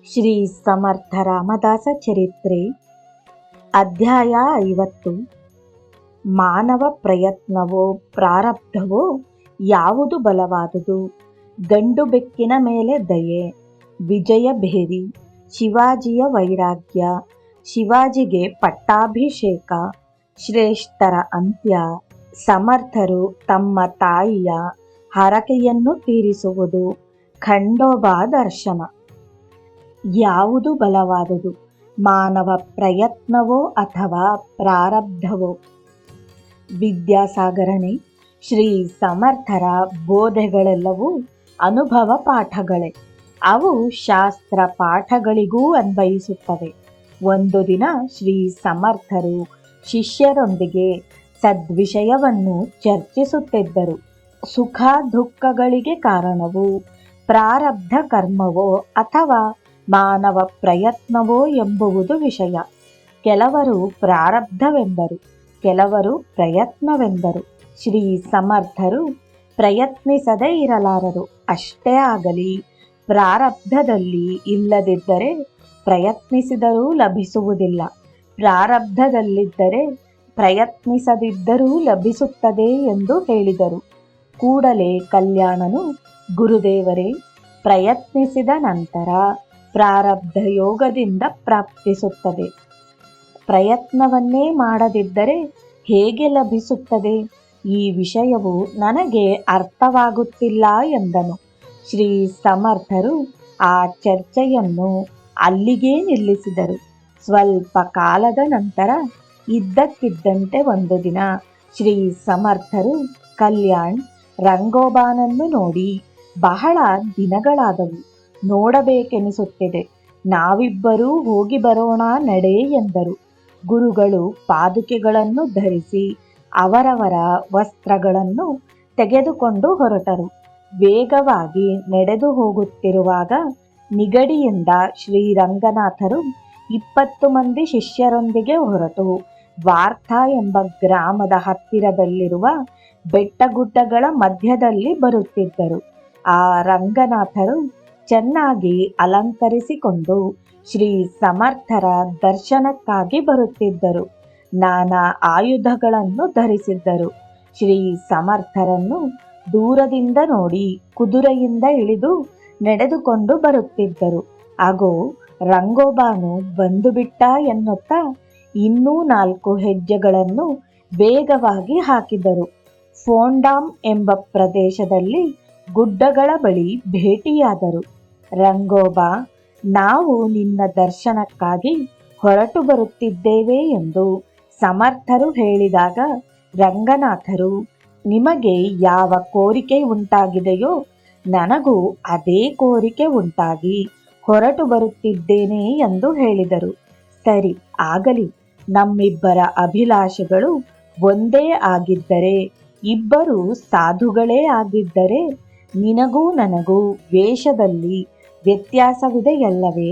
ಶ್ರೀ ಸಮರ್ಥ ರಾಮದಾಸ ಚರಿತ್ರೆ ಅಧ್ಯಾಯ 50. ಮಾನವ ಪ್ರಯತ್ನವೋ ಪ್ರಾರಬ್ಧವೋ ಯಾವುದು ಬಲವಾದುದು? ಗಂಡು ಬೆಕ್ಕಿನ ಮೇಲೆ ದಯೆ. ವಿಜಯ ಭೇರಿ. ಶಿವಾಜಿಯ ವೈರಾಗ್ಯ. ಶಿವಾಜಿಗೆ ಪಟ್ಟಾಭಿಷೇಕ. ಶ್ರೇಷ್ಠರ ಅಂತ್ಯ. ಸಮರ್ಥರು ತಮ್ಮ ತಾಯಿಯ ಹರಕೆಯನ್ನು ತೀರಿಸುವುದು. ಖಂಡೋಬಾ ದರ್ಶನ. ಯಾವುದು ಬಲವಾದುದು? ಮಾನವ ಪ್ರಯತ್ನವೋ ಅಥವಾ ಪ್ರಾರಬ್ಧವೋ? ವಿದ್ಯಾಸಾಗರನೇ, ಶ್ರೀ ಸಮರ್ಥರ ಬೋಧೆಗಳೆಲ್ಲವೂ ಅನುಭವ ಪಾಠಗಳೇ. ಅವು ಶಾಸ್ತ್ರ ಪಾಠಗಳಿಗೂ ಅನ್ವಯಿಸುತ್ತವೆ. ಒಂದು ದಿನ ಶ್ರೀ ಸಮರ್ಥರು ಶಿಷ್ಯರೊಂದಿಗೆ ಸದ್ವಿಷಯವನ್ನು ಚರ್ಚಿಸುತ್ತಿದ್ದರು. ಸುಖ ದುಃಖಗಳಿಗೆ ಕಾರಣವು ಪ್ರಾರಬ್ಧ ಕರ್ಮವೋ ಅಥವಾ ಮಾನವ ಪ್ರಯತ್ನವೋ ಎಂಬುವುದು ವಿಷಯ. ಕೆಲವರು ಪ್ರಾರಬ್ಧವೆಂದರು, ಕೆಲವರು ಪ್ರಯತ್ನವೆಂದರು. ಶ್ರೀ ಸಮರ್ಥರು ಪ್ರಯತ್ನಿಸದೇ ಇರಲಾರರು. ಅಷ್ಟೇ ಆಗಲಿ, ಪ್ರಾರಬ್ಧದಲ್ಲಿ ಇಲ್ಲದಿದ್ದರೆ ಪ್ರಯತ್ನಿಸಿದರೂ ಲಭಿಸುವುದಿಲ್ಲ. ಪ್ರಾರಬ್ಧದಲ್ಲಿದ್ದರೆ ಪ್ರಯತ್ನಿಸದಿದ್ದರೂ ಲಭಿಸುತ್ತದೆ ಎಂದು ಹೇಳಿದರು. ಕೂಡಲೇ ಕಲ್ಯಾಣನು, ಗುರುದೇವರೇ, ಪ್ರಯತ್ನಿಸಿದ ನಂತರ ಪ್ರಾರಬ್ಧ ಯೋಗದಿಂದ ಪ್ರಾಪ್ತಿಸುತ್ತದೆ. ಪ್ರಯತ್ನವನ್ನೇ ಮಾಡದಿದ್ದರೆ ಹೇಗೆ ಲಭಿಸುತ್ತದೆ? ಈ ವಿಷಯವು ನನಗೆ ಅರ್ಥವಾಗುತ್ತಿಲ್ಲ ಎಂದನು. ಶ್ರೀ ಸಮರ್ಥರು ಆ ಚರ್ಚೆಯನ್ನು ಅಲ್ಲಿಗೇ ನಿಲ್ಲಿಸಿದರು. ಸ್ವಲ್ಪ ಕಾಲದ ನಂತರ ಇದ್ದಕ್ಕಿದ್ದಂತೆ ಒಂದು ದಿನ ಶ್ರೀ ಸಮರ್ಥರು ಕಲ್ಯಾಣ್ ರಂಗೋಬಾನನ್ನು ನೋಡಿ, ಬಹಳ ದಿನಗಳಾದವು, ನೋಡಬೇಕೆನಿಸುತ್ತಿದೆ, ನಾವಿಬ್ಬರೂ ಹೋಗಿ ಬರೋಣ ನಡೆ ಎಂದರು. ಗುರುಗಳು ಪಾದುಕೆಗಳನ್ನು ಧರಿಸಿ ಅವರವರ ವಸ್ತ್ರಗಳನ್ನು ತೆಗೆದುಕೊಂಡು ಹೊರಟರು. ವೇಗವಾಗಿ ನಡೆದು ಹೋಗುತ್ತಿರುವಾಗ ನಿಗಡಿಯಿಂದ ಶ್ರೀರಂಗನಾಥರು 20 ಮಂದಿ ಶಿಷ್ಯರೊಂದಿಗೆ ಹೊರಟು ವಾರ್ತಾ ಎಂಬ ಗ್ರಾಮದ ಹತ್ತಿರದಲ್ಲಿರುವ ಬೆಟ್ಟಗುಡ್ಡಗಳ ಮಧ್ಯದಲ್ಲಿ ಬರುತ್ತಿದ್ದರು. ಆ ರಂಗನಾಥರು ಚೆನ್ನಾಗಿ ಅಲಂಕರಿಸಿಕೊಂಡು ಶ್ರೀ ಸಮರ್ಥರ ದರ್ಶನಕ್ಕಾಗಿ ಬರುತ್ತಿದ್ದರು. ನಾನಾ ಆಯುಧಗಳನ್ನು ಧರಿಸಿದ್ದರು. ಶ್ರೀ ಸಮರ್ಥರನ್ನು ದೂರದಿಂದ ನೋಡಿ ಕುದುರೆಯಿಂದ ಇಳಿದು ನಡೆದುಕೊಂಡು ಬರುತ್ತಿದ್ದರು. ಆಗೋ, ರಂಗೋಬಾನು ಬಂದು ಬಿಟ್ಟ ಎನ್ನುತ್ತಾ ಇನ್ನೂ 4 ಹೆಜ್ಜೆಗಳನ್ನು ವೇಗವಾಗಿ ಹಾಕಿದರು. ಫೋಂಡಾಮ್ ಎಂಬ ಪ್ರದೇಶದಲ್ಲಿ ಗುಡ್ಡಗಳ ಬಳಿ ಭೇಟಿಯಾದರು. ರಂಗೋಬಾ, ನಾವು ನಿನ್ನ ದರ್ಶನಕ್ಕಾಗಿ ಹೊರಟು ಬರುತ್ತಿದ್ದೇವೆ ಎಂದು ಸಮರ್ಥರು ಹೇಳಿದಾಗ ರಂಗನಾಥರು, ನಿಮಗೆ ಯಾವ ಕೋರಿಕೆ ಉಂಟಾಗಿದೆಯೋ ನನಗೂ ಅದೇ ಕೋರಿಕೆ ಉಂಟಾಗಿ ಹೊರಟು ಬರುತ್ತಿದ್ದೇನೆ ಎಂದು ಹೇಳಿದರು. ಸರಿ, ಆಗಲಿ. ನಮ್ಮಿಬ್ಬರ ಅಭಿಲಾಷೆಗಳು ಒಂದೇ ಆಗಿದ್ದರೆ, ಇಬ್ಬರು ಸಾಧುಗಳೇ ಆಗಿದ್ದರೆ, ನಿನಗೂ ನನಗೂ ವೇಷದಲ್ಲಿ ವ್ಯತ್ಯಾಸವಿದೆಯಲ್ಲವೇ?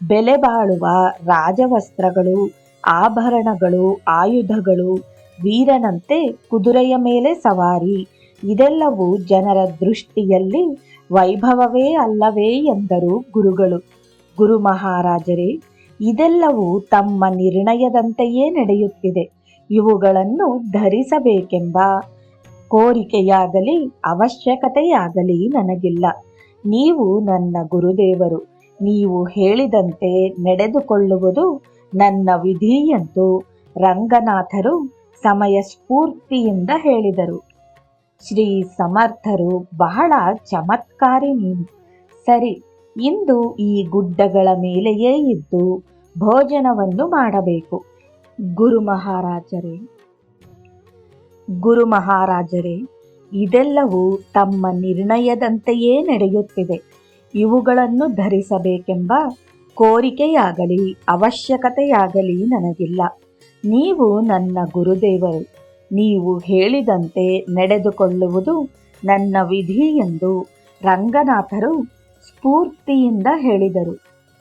ಬೆಲೆ ಬಾಳುವ ರಾಜವಸ್ತ್ರಗಳು, ಆಭರಣಗಳು, ಆಯುಧಗಳು, ವೀರನಂತೆ ಕುದುರೆಯ ಮೇಲೆ ಸವಾರಿ, ಇದೆಲ್ಲವೂ ಜನರ ದೃಷ್ಟಿಯಲ್ಲಿ ವೈಭವವೇ ಅಲ್ಲವೇ ಎಂದರು ಗುರುಗಳು. ಗುರು ಮಹಾರಾಜರೇ, ಇದೆಲ್ಲವೂ ತಮ್ಮ ನಿರ್ಣಯದಂತೆಯೇ ನಡೆಯುತ್ತಿದೆ. ಇವುಗಳನ್ನು ಧರಿಸಬೇಕೆಂಬ ಕೋರಿಕೆಯಾಗಲಿ ಅವಶ್ಯಕತೆಯಾಗಲಿ ನನಗಿಲ್ಲ. ನೀವು ನನ್ನ ಗುರುದೇವರು. ನೀವು ಹೇಳಿದಂತೆ ನಡೆದುಕೊಳ್ಳುವುದು ನನ್ನ ವಿಧಿ ಎಂದು ರಂಗನಾಥರು ಸಮಯ ಸ್ಫೂರ್ತಿಯಿಂದ ಹೇಳಿದರು. ಶ್ರೀ ಸಮರ್ಥರು, ಬಹಳ ಚಮತ್ಕಾರಿ ನೀನು. ಸರಿ, ಇಂದು ಈ ಗುಡ್ಡಗಳ ಮೇಲೆಯೇ ಇದ್ದು ಭೋಜನವನ್ನು ಮಾಡಬೇಕು. ಗುರು ಮಹಾರಾಜರೇ, ಇದೆಲ್ಲವೂ ತಮ್ಮ ನಿರ್ಣಯದಂತೆಯೇ ನಡೆಯುತ್ತಿದೆ. ಇವುಗಳನ್ನು ಧರಿಸಬೇಕೆಂಬ ಕೋರಿಕೆಯಾಗಲಿ ಅವಶ್ಯಕತೆಯಾಗಲಿ ನನಗಿಲ್ಲ. ನೀವು ನನ್ನ ಗುರುದೇವರು. ನೀವು ಹೇಳಿದಂತೆ ನಡೆದುಕೊಳ್ಳುವುದು ನನ್ನ ವಿಧಿ ಎಂದು ರಂಗನಾಥರು ಸ್ಫೂರ್ತಿಯಿಂದ ಹೇಳಿದರು.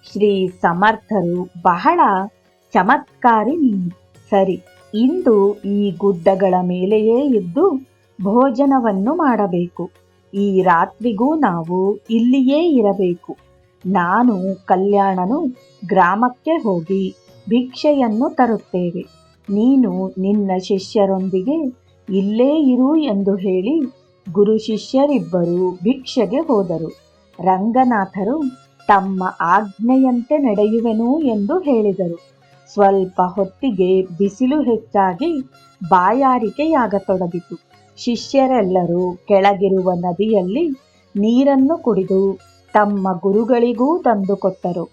ಶ್ರೀ ಸಮರ್ಥರು, ಬಹಳ ಚಮತ್ಕಾರಿ ನೀನು. ಸರಿ, ಇಂದು ಈ ಗುಡ್ಡಗಳ ಮೇಲೆಯೇ ಇದ್ದು ಭೋಜನವನ್ನು ಮಾಡಬೇಕು. ಈ ರಾತ್ರಿಗೂ ನಾವು ಇಲ್ಲಿಯೇ ಇರಬೇಕು. ನಾನು ಕಲ್ಯಾಣನು ಗ್ರಾಮಕ್ಕೆ ಹೋಗಿ ಭಿಕ್ಷೆಯನ್ನು ತರುತ್ತೇವೆ. ನೀನು ನಿನ್ನ ಶಿಷ್ಯರೊಂದಿಗೆ ಇಲ್ಲೇ ಇರು ಎಂದು ಹೇಳಿ ಗುರು ಶಿಷ್ಯರಿಬ್ಬರು ಭಿಕ್ಷೆಗೆ ಹೋದರು. ರಂಗನಾಥರು ತಮ್ಮ ಆಜ್ಞೆಯಂತೆ ನಡೆಯುವೆನು ಎಂದು ಹೇಳಿದರು. ಸ್ವಲ್ಪ ಹೊತ್ತಿಗೆ ಬಿಸಿಲು ಹೆಚ್ಚಾಗಿ ಬಾಯಾರಿಕೆಯಾಗತೊಡಗಿತು. ಶಿಷ್ಯರೆಲ್ಲರೂ ಕೆಳಗಿರುವ ನದಿಯಲ್ಲಿ ನೀರನ್ನು ಕುಡಿದು ತಮ್ಮ ಗುರುಗಳಿಗೂ ತಂದುಕೊಟ್ಟರು.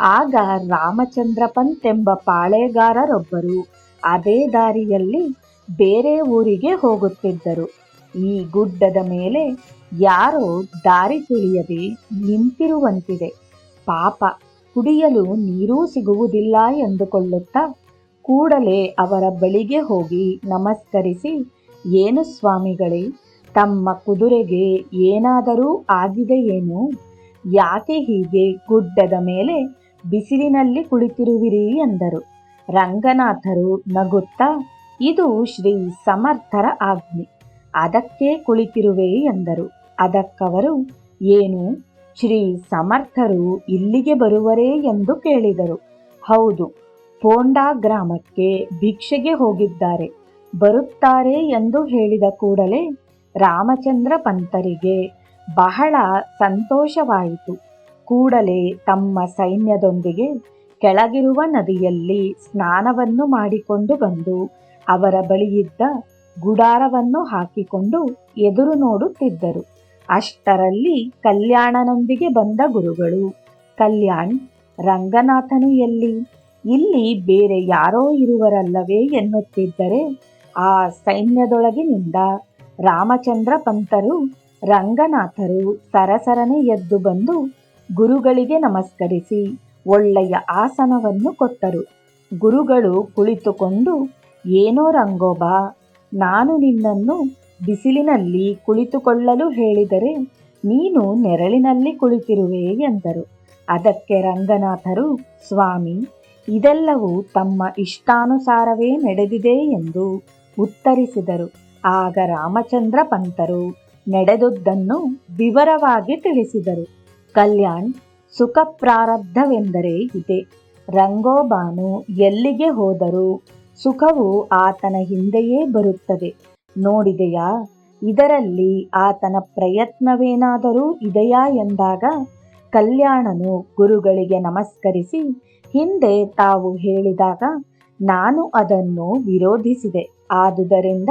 ಆಗ ರಾಮಚಂದ್ರ ಪಂತ್ ಎಂಬ ಪಾಳೆಗಾರರೊಬ್ಬರು ಅದೇ ದಾರಿಯಲ್ಲಿ ಬೇರೆ ಊರಿಗೆ ಹೋಗುತ್ತಿದ್ದರು. ಈ ಗುಡ್ಡದ ಮೇಲೆ ಯಾರೋ ದಾರಿ ತಿಳಿಯದೆ ನಿಂತಿರುವಂತಿದೆ. ಪಾಪ, ಕುಡಿಯಲು ನೀರೂ ಸಿಗುವುದಿಲ್ಲ ಎಂದುಕೊಳ್ಳುತ್ತಾ ಕೂಡಲೇ ಅವರ ಬಳಿಗೆ ಹೋಗಿ ನಮಸ್ಕರಿಸಿ, ಏನು ಸ್ವಾಮಿಗಳೇ, ತಮ್ಮ ಕುದುರೆಗೆ ಏನಾದರೂ ಆಗಿದೆಯೇನು? ಯಾಕೆ ಹೀಗೆ ಗುಡ್ಡದ ಮೇಲೆ ಬಿಸಿಲಿನಲ್ಲಿ ಕುಳಿತಿರುವಿರಿ ಎಂದರು. ರಂಗನಾಥರು ನಗುತ್ತಾ, ಇದು ಶ್ರೀ ಸಮರ್ಥರ ಆಜ್ಞೆ, ಅದಕ್ಕೆ ಕುಳಿತಿರುವೆ ಎಂದರು. ಅದಕ್ಕವರು, ಏನು, ಶ್ರೀ ಸಮರ್ಥರು ಇಲ್ಲಿಗೆ ಬರುವರೇ ಎಂದು ಕೇಳಿದರು. ಹೌದು, ಪೋಂಡಾ ಗ್ರಾಮಕ್ಕೆ ಭಿಕ್ಷೆಗೆ ಹೋಗಿದ್ದಾರೆ, ಬರುತ್ತಾರೆ ಎಂದು ಹೇಳಿದ ಕೂಡಲೇ ರಾಮಚಂದ್ರ ಪಂತರಿಗೆ ಬಹಳ ಸಂತೋಷವಾಯಿತು. ಕೂಡಲೇ ತಮ್ಮ ಸೈನ್ಯದೊಂದಿಗೆ ಕೆಳಗಿರುವ ನದಿಯಲ್ಲಿ ಸ್ನಾನವನ್ನು ಮಾಡಿಕೊಂಡು ಬಂದು ಅವರ ಬಳಿಯಿದ್ದ ಗುಡಾರವನ್ನು ಹಾಕಿಕೊಂಡು ಎದುರು ನೋಡುತ್ತಿದ್ದರು. ಅಷ್ಟರಲ್ಲಿ ಕಲ್ಯಾಣನೊಂದಿಗೆ ಬಂದ ಗುರುಗಳು, ಕಲ್ಯಾಣ್, ರಂಗನಾಥನು ಎಲ್ಲಿ? ಇಲ್ಲಿ ಬೇರೆ ಯಾರೋ ಇರುವರಲ್ಲವೇ ಎನ್ನುತ್ತಿದ್ದರೆ ಆ ಸೈನ್ಯದೊಳಗಿನಿಂದ ರಾಮಚಂದ್ರ ಪಂತರು ರಂಗನಾಥರು ಸರಸರನೆ ಎದ್ದು ಬಂದು ಗುರುಗಳಿಗೆ ನಮಸ್ಕರಿಸಿ ಒಳ್ಳೆಯ ಆಸನವನ್ನು ಕೊಟ್ಟರು. ಗುರುಗಳು ಕುಳಿತುಕೊಂಡು, ಏನೋ ರಂಗೋಬಾ, ನಾನು ನಿನ್ನನ್ನು ಬಿಸಿಲಿನಲ್ಲಿ ಕುಳಿತುಕೊಳ್ಳಲು ಹೇಳಿದರೆ ನೀನು ನೆರಳಿನಲ್ಲಿ ಕುಳಿತಿರುವೆ ಎಂದರು. ಅದಕ್ಕೆ ರಂಗನಾಥರು, ಸ್ವಾಮಿ, ಇದೆಲ್ಲವೂ ತಮ್ಮ ಇಷ್ಟಾನುಸಾರವೇ ನಡೆದಿದೆ ಎಂದು ಉತ್ತರಿಸಿದರು. ಆಗ ರಾಮಚಂದ್ರ ಪಂತರು ನಡೆದುದನ್ನು ವಿವರವಾಗಿ ತಿಳಿಸಿದರು. ಕಲ್ಯಾಣ್, ಸುಖ ಪ್ರಾರಬ್ಧವೆಂದರೆ ಇದೆ. ರಂಗೋಬಾನು ಎಲ್ಲಿಗೆ ಹೋದರೂ ಸುಖವು ಆತನ ಹಿಂದೆಯೇ ಬರುತ್ತದೆ. ನೋಡಿದೆಯಾ, ಇದರಲ್ಲಿ ಆತನ ಪ್ರಯತ್ನವೇನಾದರೂ ಇದೆಯಾ ಎಂದಾಗ ಕಲ್ಯಾಣನು ಗುರುಗಳಿಗೆ ನಮಸ್ಕರಿಸಿ, ಹಿಂದೆ ತಾವು ಹೇಳಿದಾಗ ನಾನು ಅದನ್ನು ವಿರೋಧಿಸಿದೆ. ಆದುದರಿಂದ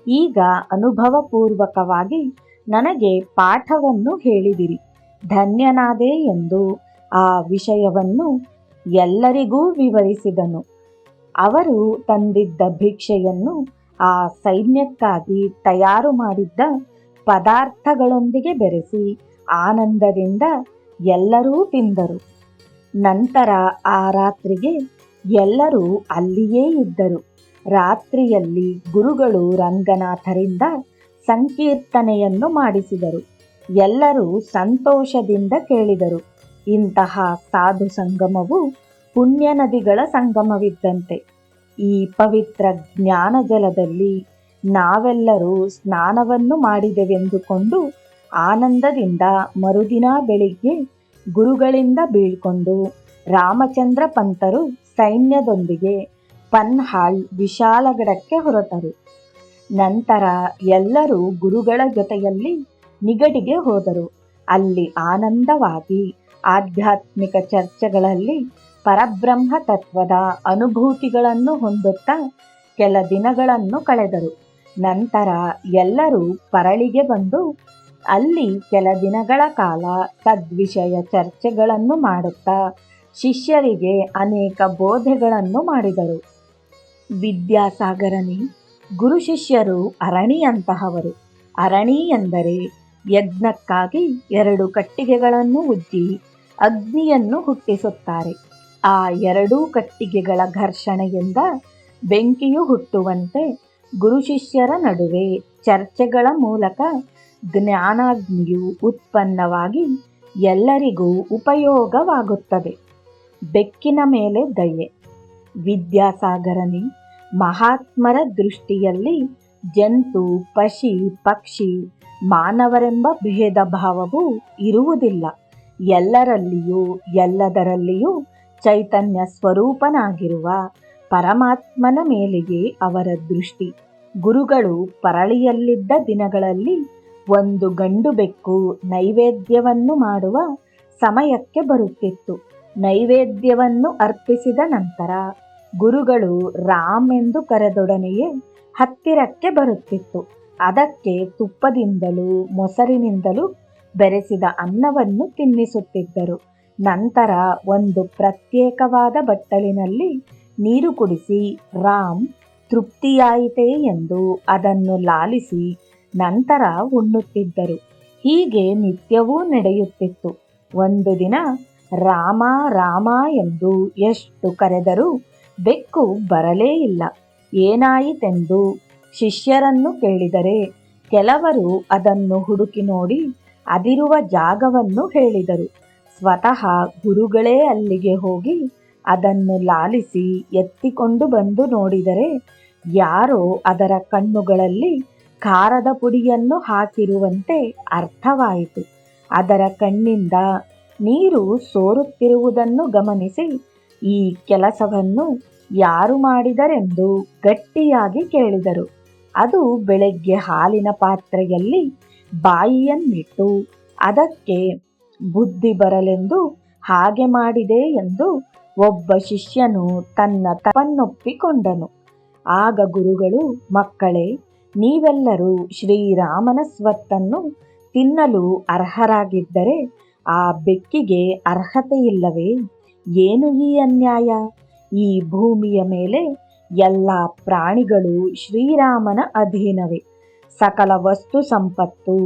ಈಗ ಅನುಭವಪೂರ್ವಕವಾಗಿ ನನಗೆ ಪಾಠವನ್ನು ಹೇಳಿದಿರಿ, ಧನ್ಯನಾದೆ ಎಂದು ಆ ವಿಷಯವನ್ನು ಎಲ್ಲರಿಗೂ ವಿವರಿಸಿದನು. ಅವರು ತಂದಿದ್ದ ಭಿಕ್ಷೆಯನ್ನು ಆ ಸೈನ್ಯಕ್ಕಾಗಿ ತಯಾರು ಮಾಡಿದ್ದ ಪದಾರ್ಥಗಳೊಂದಿಗೆ ಬೆರೆಸಿ ಆನಂದದಿಂದ ಎಲ್ಲರೂ ತಿಂದರು. ನಂತರ ಆ ರಾತ್ರಿಗೆ ಎಲ್ಲರೂ ಅಲ್ಲಿಯೇ ಇದ್ದರು. ರಾತ್ರಿಯಲ್ಲಿ ಗುರುಗಳು ರಂಗನಾಥರಿಂದ ಸಂಕೀರ್ತನೆಯನ್ನು ಮಾಡಿಸಿದರು. ಎಲ್ಲರೂ ಸಂತೋಷದಿಂದ ಕೇಳಿದರು. ಇಂತಹ ಸಾಧು ಸಂಗಮವು ಪುಣ್ಯ ನದಿಗಳ ಸಂಗಮವಿದ್ದಂತೆ. ಈ ಪವಿತ್ರ ಜ್ಞಾನ ಜಲದಲ್ಲಿ ನಾವೆಲ್ಲರೂ ಸ್ನಾನವನ್ನು ಮಾಡಿದೆವೆಂದುಕೊಂಡು ಆನಂದದಿಂದ ಮರುದಿನ ಬೆಳಿಗ್ಗೆ ಗುರುಗಳಿಂದ ಬೀಳ್ಕೊಂಡು ರಾಮಚಂದ್ರ ಪಂತರು ಸೈನ್ಯದೊಂದಿಗೆ ಪನ್ಹಾಳ್ ವಿಶಾಲಗಡಕ್ಕೆ ಹೊರಟರು. ನಂತರ ಎಲ್ಲರೂ ಗುರುಗಳ ಜೊತೆಯಲ್ಲಿ ನಿಗಡಿಗೆ ಹೋದರು. ಅಲ್ಲಿ ಆನಂದವಾಗಿ ಆಧ್ಯಾತ್ಮಿಕ ಚರ್ಚೆಗಳಲ್ಲಿ ಪರಬ್ರಹ್ಮ ತತ್ವದ ಅನುಭೂತಿಗಳನ್ನು ಹೊಂದುತ್ತಾ ಕೆಲ ದಿನಗಳನ್ನು ಕಳೆದರು. ನಂತರ ಎಲ್ಲರೂ ಪರಳಿಗೆ ಬಂದು ಅಲ್ಲಿ ಕೆಲ ದಿನಗಳ ಕಾಲ ಸದ್ವಿಷಯ ಚರ್ಚೆಗಳನ್ನು ಮಾಡುತ್ತಾ ಶಿಷ್ಯರಿಗೆ ಅನೇಕ ಬೋಧೆಗಳನ್ನು ಮಾಡಿದರು. ವಿದ್ಯಾಸಾಗರನೇ, ಗುರು ಶಿಷ್ಯರು ಅರಣಿಯಂತಹವರು. ಅರಣಿ ಎಂದರೆ ಯಜ್ಞಕ್ಕಾಗಿ 2 ಕಟ್ಟಿಗೆಗಳನ್ನು ಉಜ್ಜಿ ಅಗ್ನಿಯನ್ನು ಹುಟ್ಟಿಸುತ್ತಾರೆ. ಆ 2 ಕಟ್ಟಿಗೆಗಳ ಘರ್ಷಣೆಯಿಂದ ಬೆಂಕಿಯು ಹುಟ್ಟುವಂತೆ ಗುರು ಶಿಷ್ಯರ ನಡುವೆ ಚರ್ಚೆಗಳ ಮೂಲಕ ಜ್ಞಾನಾಗ್ನಿಯು ಉತ್ಪನ್ನವಾಗಿ ಎಲ್ಲರಿಗೂ ಉಪಯೋಗವಾಗುತ್ತದೆ. ಬೆಕ್ಕಿನ ಮೇಲೆ ದಯೆ. ವಿದ್ಯಾಸಾಗರನೇ, ಮಹಾತ್ಮರ ದೃಷ್ಟಿಯಲ್ಲಿ ಜಂತು, ಪಶಿ, ಪಕ್ಷಿ, ಮಾನವರೆಂಬ ಭೇದ ಭಾವವು ಇರುವುದಿಲ್ಲ. ಎಲ್ಲರಲ್ಲಿಯೂ ಎಲ್ಲದರಲ್ಲಿಯೂ ಚೈತನ್ಯ ಸ್ವರೂಪನಾಗಿರುವ ಪರಮಾತ್ಮನ ಮೇಲೆಯೇ ಅವರ ದೃಷ್ಟಿ. ಗುರುಗಳು ಪರಳಿಯಲ್ಲಿದ್ದ ದಿನಗಳಲ್ಲಿ ಒಂದು ಗಂಡು ಬೆಕ್ಕು ನೈವೇದ್ಯವನ್ನು ಮಾಡುವ ಸಮಯಕ್ಕೆ ಬರುತ್ತಿತ್ತು. ನೈವೇದ್ಯವನ್ನು ಅರ್ಪಿಸಿದ ನಂತರ ಗುರುಗಳು ರಾಮ್ ಎಂದು ಕರೆದೊಡನೆಯೇ ಹತ್ತಿರಕ್ಕೆ ಬರುತ್ತಿತ್ತು. ಅದಕ್ಕೆ ತುಪ್ಪದಿಂದಲೂ ಮೊಸರಿನಿಂದಲೂ ಬೆರೆಸಿದ ಅನ್ನವನ್ನು ತಿನ್ನಿಸುತ್ತಿದ್ದರು. ನಂತರ ಒಂದು ಪ್ರತ್ಯೇಕವಾದ ಬಟ್ಟಲಿನಲ್ಲಿ ನೀರು ಕುಡಿಸಿ ರಾಮ್ ತೃಪ್ತಿಯಾಯಿತೇ ಎಂದು ಅದನ್ನು ಲಾಲಿಸಿ ನಂತರ ಉಣ್ಣುತ್ತಿದ್ದರು. ಹೀಗೆ ನಿತ್ಯವೂ ನಡೆಯುತ್ತಿತ್ತು. ಒಂದು ದಿನ ರಾಮ ರಾಮ ಎಂದು ಎಷ್ಟು ಕರೆದರೂ ಬೆಕ್ಕು ಬರಲೇ ಇಲ್ಲ. ಏನಾಯಿತೆಂದು ಶಿಷ್ಯರನ್ನು ಕೇಳಿದರೆ ಕೆಲವರು ಅದನ್ನು ಹುಡುಕಿ ನೋಡಿ ಅದಿರುವ ಜಾಗವನ್ನು ಹೇಳಿದರು. ಸ್ವತಃ ಗುರುಗಳೇ ಅಲ್ಲಿಗೆ ಹೋಗಿ ಅದನ್ನು ಲಾಲಿಸಿ ಎತ್ತಿಕೊಂಡು ಬಂದು ನೋಡಿದರೆ ಯಾರೋ ಅದರ ಕಣ್ಣುಗಳಲ್ಲಿ ಖಾರದ ಪುಡಿಯನ್ನು ಹಾಕಿರುವಂತೆ ಅರ್ಥವಾಯಿತು. ಅದರ ಕಣ್ಣಿಂದ ನೀರು ಸೋರುತ್ತಿರುವುದನ್ನು ಗಮನಿಸಿ ಈ ಕೆಲಸವನ್ನು ಯಾರು ಮಾಡಿದರೆಂದು ಗಟ್ಟಿಯಾಗಿ ಕೇಳಿದರು. ಅದು ಬೆಳಗ್ಗೆ ಹಾಲಿನ ಪಾತ್ರೆಯಲ್ಲಿ ಬಾಯಿಯನ್ನಿಟ್ಟು ಅದಕ್ಕೆ ಬುದ್ಧಿ ಬರಲೆಂದು ಹಾಗೆ ಮಾಡಿದೆ ಎಂದು ಒಬ್ಬ ಶಿಷ್ಯನು ತನ್ನ ತಪ್ಪನ್ನೊಪ್ಪಿಕೊಂಡನು. ಆಗ ಗುರುಗಳು, ಮಕ್ಕಳೇ, ನೀವೆಲ್ಲರೂ ಶ್ರೀರಾಮನ ಸ್ವತ್ತನ್ನು ತಿನ್ನಲು ಅರ್ಹರಾಗಿದ್ದರೆ ಆ ಬೆಕ್ಕಿಗೆ ಅರ್ಹತೆಯಿಲ್ಲವೇ? ಏನು ಈ ಅನ್ಯಾಯ? ಈ ಭೂಮಿಯ ಮೇಲೆ ಎಲ್ಲ ಪ್ರಾಣಿಗಳು ಶ್ರೀರಾಮನ ಅಧೀನವೇ. ಸಕಲ ವಸ್ತು ಸಂಪತ್ತು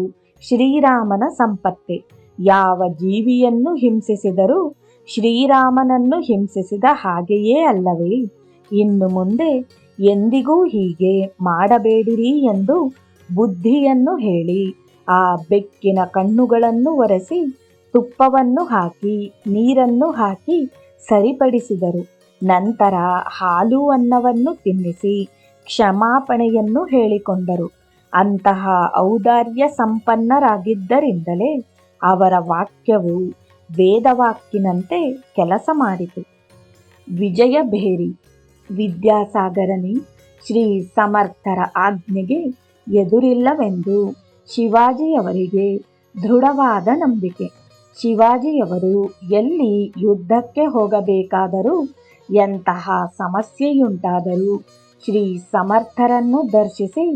ಶ್ರೀರಾಮನ ಸಂಪತ್ತೇ. ಯಾವ ಜೀವಿಯನ್ನು ಹಿಂಸಿಸಿದರೂ ಶ್ರೀರಾಮನನ್ನು ಹಿಂಸಿಸಿದ ಹಾಗೆಯೇ ಅಲ್ಲವೇ? ಇನ್ನು ಮುಂದೆ ಎಂದಿಗೂ ಹೀಗೆ ಮಾಡಬೇಡಿರಿ ಎಂದು ಬುದ್ಧಿಯನ್ನು ಹೇಳಿ ಆ ಬೆಕ್ಕಿನ ಕಣ್ಣುಗಳನ್ನು ಒರೆಸಿ ತುಪ್ಪವನ್ನು ಹಾಕಿ ನೀರನ್ನು ಹಾಕಿ ಸರಿಪಡಿಸಿದರು. ನಂತರ ಹಾಲು ಅನ್ನವನ್ನು ತಿನ್ನಿಸಿ ಕ್ಷಮಾಪಣೆಯನ್ನು ಹೇಳಿಕೊಂಡರು. ಅಂತಹ ಔದಾರ್ಯ ಸಂಪನ್ನರಾಗಿದ್ದರಿಂದಲೇ ಅವರ ವಾಕ್ಯವು ವೇದವಾಕ್ಕಿನಂತೆ ಕೆಲಸ ಮಾಡಿತು. ವಿಜಯಭೇರಿ. ವಿದ್ಯಾಸಾಗರನೇ, ಶ್ರೀ ಸಮರ್ಥರ ಆಜ್ಞೆಗೆ ಎದುರಿಲ್ಲವೆಂದು ಶಿವಾಜಿಯವರಿಗೆ ದೃಢವಾದ ನಂಬಿಕೆ. ಶಿವಾಜಿಯವರು ಎಲ್ಲಿ ಯುದ್ಧಕ್ಕೆ ಹೋಗಬೇಕಾದರೂ ಎಂತಹ ಸಮಸ್ಯೆಯುಂಟಾದರೂ ಶ್ರೀ ಸಮರ್ಥರನ್ನು ದರ್ಶಿಸಿ